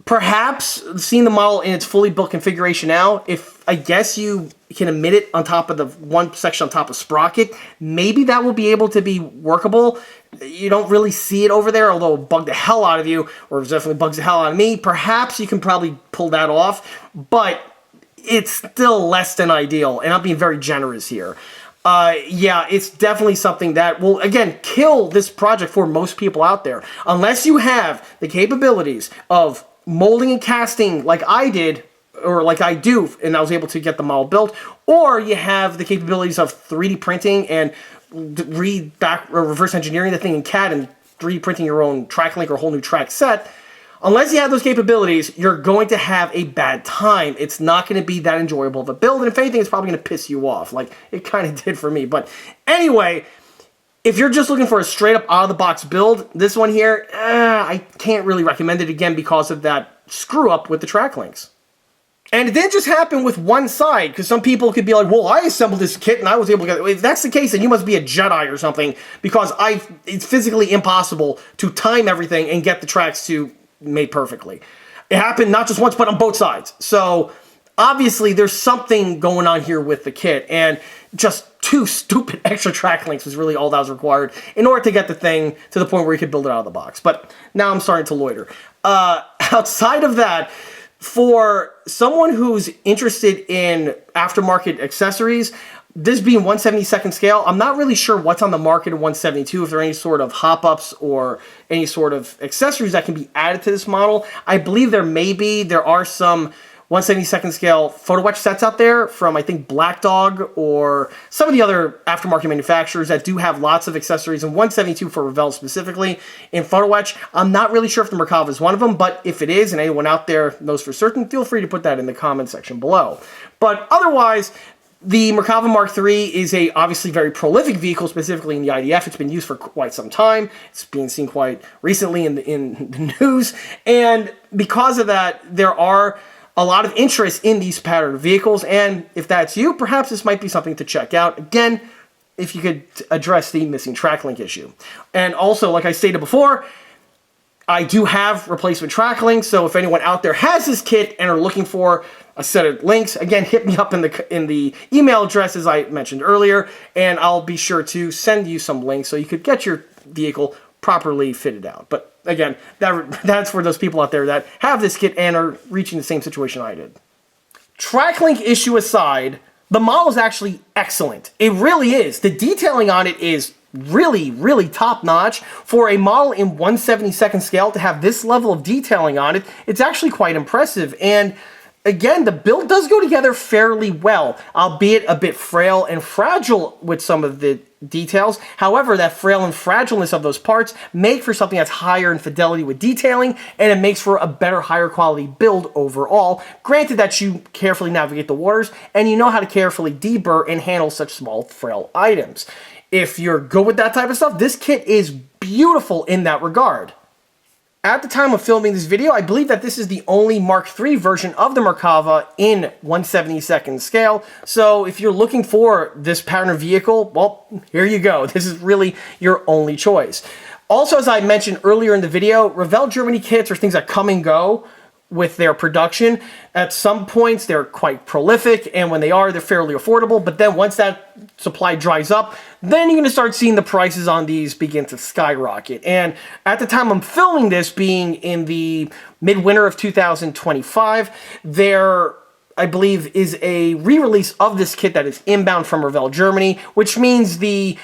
Perhaps seeing the model in its fully built configuration now, if I guess you can emit it on top of the one section on top of sprocket, maybe that will be able to be workable. You don't really see it over there, although it bugged the hell out of you, or it definitely bugs the hell out of me. Perhaps you can probably pull that off, but it's still less than ideal, and I'm being very generous here. Yeah, it's definitely something that will, again, kill this project for most people out there. Unless you have the capabilities of molding and casting like I did, or like I do, and I was able to get the model built, or you have the capabilities of 3D printing and reverse engineering the thing in CAD and 3D printing your own track link or a whole new track set. Unless you have those capabilities, you're going to have a bad time. It's not going to be that enjoyable of a build, and if anything, it's probably going to piss you off, like it kind of did for me. But anyway, if you're just looking for a straight-up out-of-the-box build, this one here, I can't really recommend it, again, because of that screw-up with the track links. And it didn't just happen with one side, because some people could be like, well, I assembled this kit and I was able to get it. If that's the case, then you must be a Jedi or something, because it's physically impossible to time everything and get the tracks to made perfectly. It happened not just once, but on both sides. So obviously there's something going on here with the kit, and just 2 stupid extra track links was really all that was required in order to get the thing to the point where you could build it out of the box. But now I'm starting to loiter. Outside of that, for someone who's interested in aftermarket accessories, this being 1/72nd scale, I'm not really sure what's on the market in 1/72, if there are any sort of hop-ups or any sort of accessories that can be added to this model. I believe there are some 1/72nd scale photo etch sets out there from, I think, Black Dog or some of the other aftermarket manufacturers that do have lots of accessories, and 1/72 for Revell specifically in photo etch. I'm not really sure if the Merkava is one of them, but if it is and anyone out there knows for certain, feel free to put that in the comment section below. But otherwise, The Merkava Mark III is a obviously very prolific vehicle, specifically in the IDF. It's been used for quite some time. It's being seen quite recently in the news. And because of that, there are a lot of interest in these pattern vehicles. And if that's you, perhaps this might be something to check out. Again, if you could address the missing track link issue. And also, like I stated before, I do have replacement track links, so if anyone out there has this kit and are looking for a set of links, again, hit me up in the email address as I mentioned earlier, and I'll be sure to send you some links so you could get your vehicle properly fitted out. But again, that's for those people out there that have this kit and are reaching the same situation I did. Track link issue aside, the model is actually excellent. It really is. The detailing on it is really, really top-notch. For a model in 1/72nd scale to have this level of detailing on it, it's actually quite impressive. And again, the build does go together fairly well, albeit a bit frail and fragile with some of the details. However, that frail and fragileness of those parts make for something that's higher in fidelity with detailing, and it makes for a better, higher quality build overall. Granted that you carefully navigate the waters, and you know how to carefully deburr and handle such small, frail items. If you're good with that type of stuff, this kit is beautiful in that regard. At the time of filming this video, I believe that this is the only Mark III version of the Merkava in 1/72nd scale. So if you're looking for this pattern vehicle, well, here you go. This is really your only choice. Also, as I mentioned earlier in the video, Revell Germany kits are things that come and go with their production. At some points, they're quite prolific, and when they are, they're fairly affordable. But then once that supply dries up, then you're going to start seeing the prices on these begin to skyrocket. And at the time I'm filming this, being in the midwinter of 2025, there, I believe, is a re-release of this kit that is inbound from Revell Germany, which means the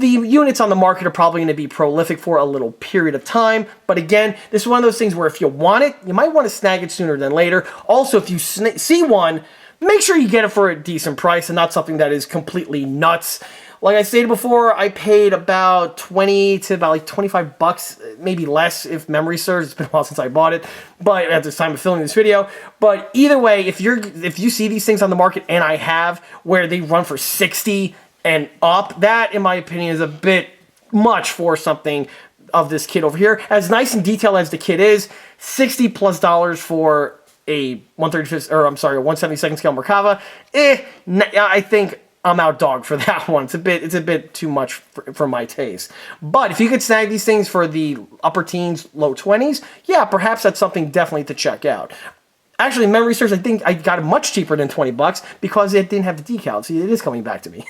units on the market are probably going to be prolific for a little period of time. But again, this is one of those things where if you want it, you might want to snag it sooner than later. Also, if you see one, make sure you get it for a decent price and not something that is completely nuts. Like I stated before, I paid about 20 to about like 25 bucks, maybe less if memory serves. It's been a while since I bought it, but at this time of filming this video. But either way, if you see these things on the market, and I have, where they run for 60 and up, that, in my opinion, is a bit much for something of this kit over here. As nice and detailed as the kit is, $60+ for a 1/72nd scale Merkava, I think I'm out dog for that one. It's a bit too much for my taste. But if you could snag these things for the upper teens, low 20s, yeah, perhaps that's something definitely to check out. Actually, memory serves, I think I got it much cheaper than 20 bucks because it didn't have the decal. See, it is coming back to me.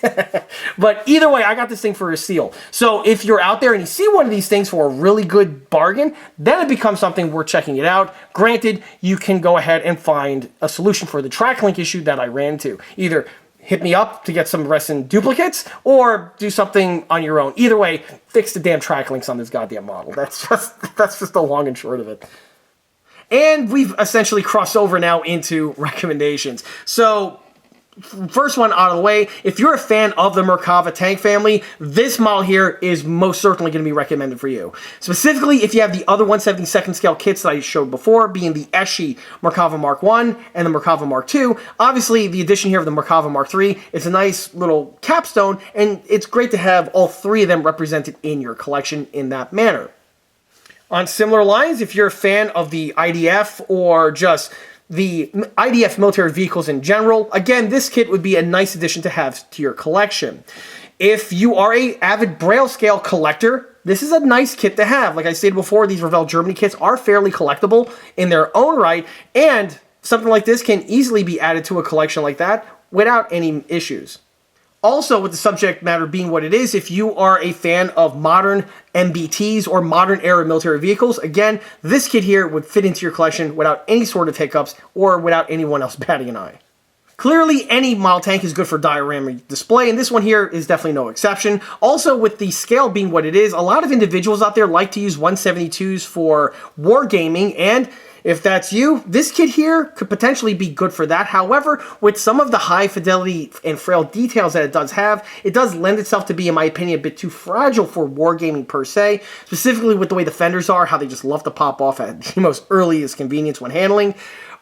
But either way, I got this thing for a steal. So if you're out there and you see one of these things for a really good bargain, then it becomes something worth checking it out. Granted, you can go ahead and find a solution for the track link issue that I ran into. Either hit me up to get some resin duplicates, or do something on your own. Either way, fix the damn track links on this goddamn model. That's just the long and short of it. And we've essentially crossed over now into recommendations. So, first one out of the way, if you're a fan of the Merkava tank family, this model here is most certainly going to be recommended for you. Specifically, if you have the other 1/72nd scale kits that I showed before, being the Eshi Merkava Mark I and the Merkava Mark II, obviously the addition here of the Merkava Mark III is a nice little capstone, and it's great to have all three of them represented in your collection in that manner. On similar lines, if you're a fan of the IDF or just the IDF military vehicles in general, again, this kit would be a nice addition to have to your collection. If you are an avid Braille scale collector, this is a nice kit to have. Like I stated before, these Revell Germany kits are fairly collectible in their own right, and something like this can easily be added to a collection like that without any issues. Also, with the subject matter being what it is, if you are a fan of modern MBTs or modern era military vehicles, again, this kit here would fit into your collection without any sort of hiccups or without anyone else batting an eye. Clearly, any model tank is good for diorama display, and this one here is definitely no exception. Also, with the scale being what it is, a lot of individuals out there like to use 172s for wargaming, and if that's you, this kit here could potentially be good for that. However, with some of the high fidelity and frail details that it does have, it does lend itself to be, in my opinion, a bit too fragile for wargaming per se, specifically with the way the fenders are, how they just love to pop off at the most earliest convenience when handling.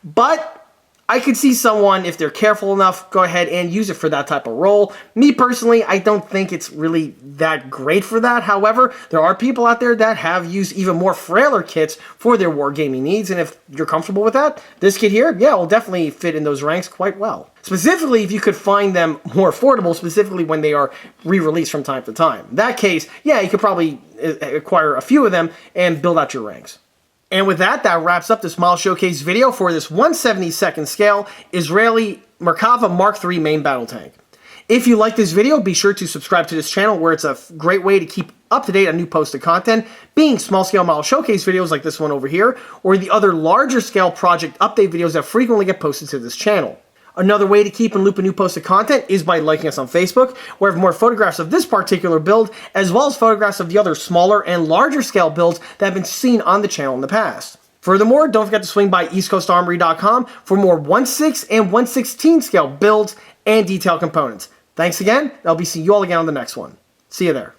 But I could see someone, if they're careful enough, go ahead and use it for that type of role. Me personally, I don't think it's really that great for that. However, there are people out there that have used even more frailer kits for their wargaming needs, and if you're comfortable with that, this kit here, yeah, will definitely fit in those ranks quite well. Specifically, if you could find them more affordable, specifically when they are re-released from time to time. In that case, yeah, you could probably acquire a few of them and build out your ranks. And with that, that wraps up this model showcase video for this 1/72nd scale Israeli Merkava Mark.3 main battle tank. If you like this video, be sure to subscribe to this channel, where it's a great way to keep up to date on new posted content, being small scale model showcase videos like this one over here, or the other larger scale project update videos that frequently get posted to this channel. Another way to keep in loop of new posted content is by liking us on Facebook, where I have more photographs of this particular build, as well as photographs of the other smaller and larger scale builds that have been seen on the channel in the past. Furthermore, don't forget to swing by EastCoastArmory.com for more 1/6 and 1/16 scale builds and detailed components. Thanks again, and I'll be seeing you all again on the next one. See you there.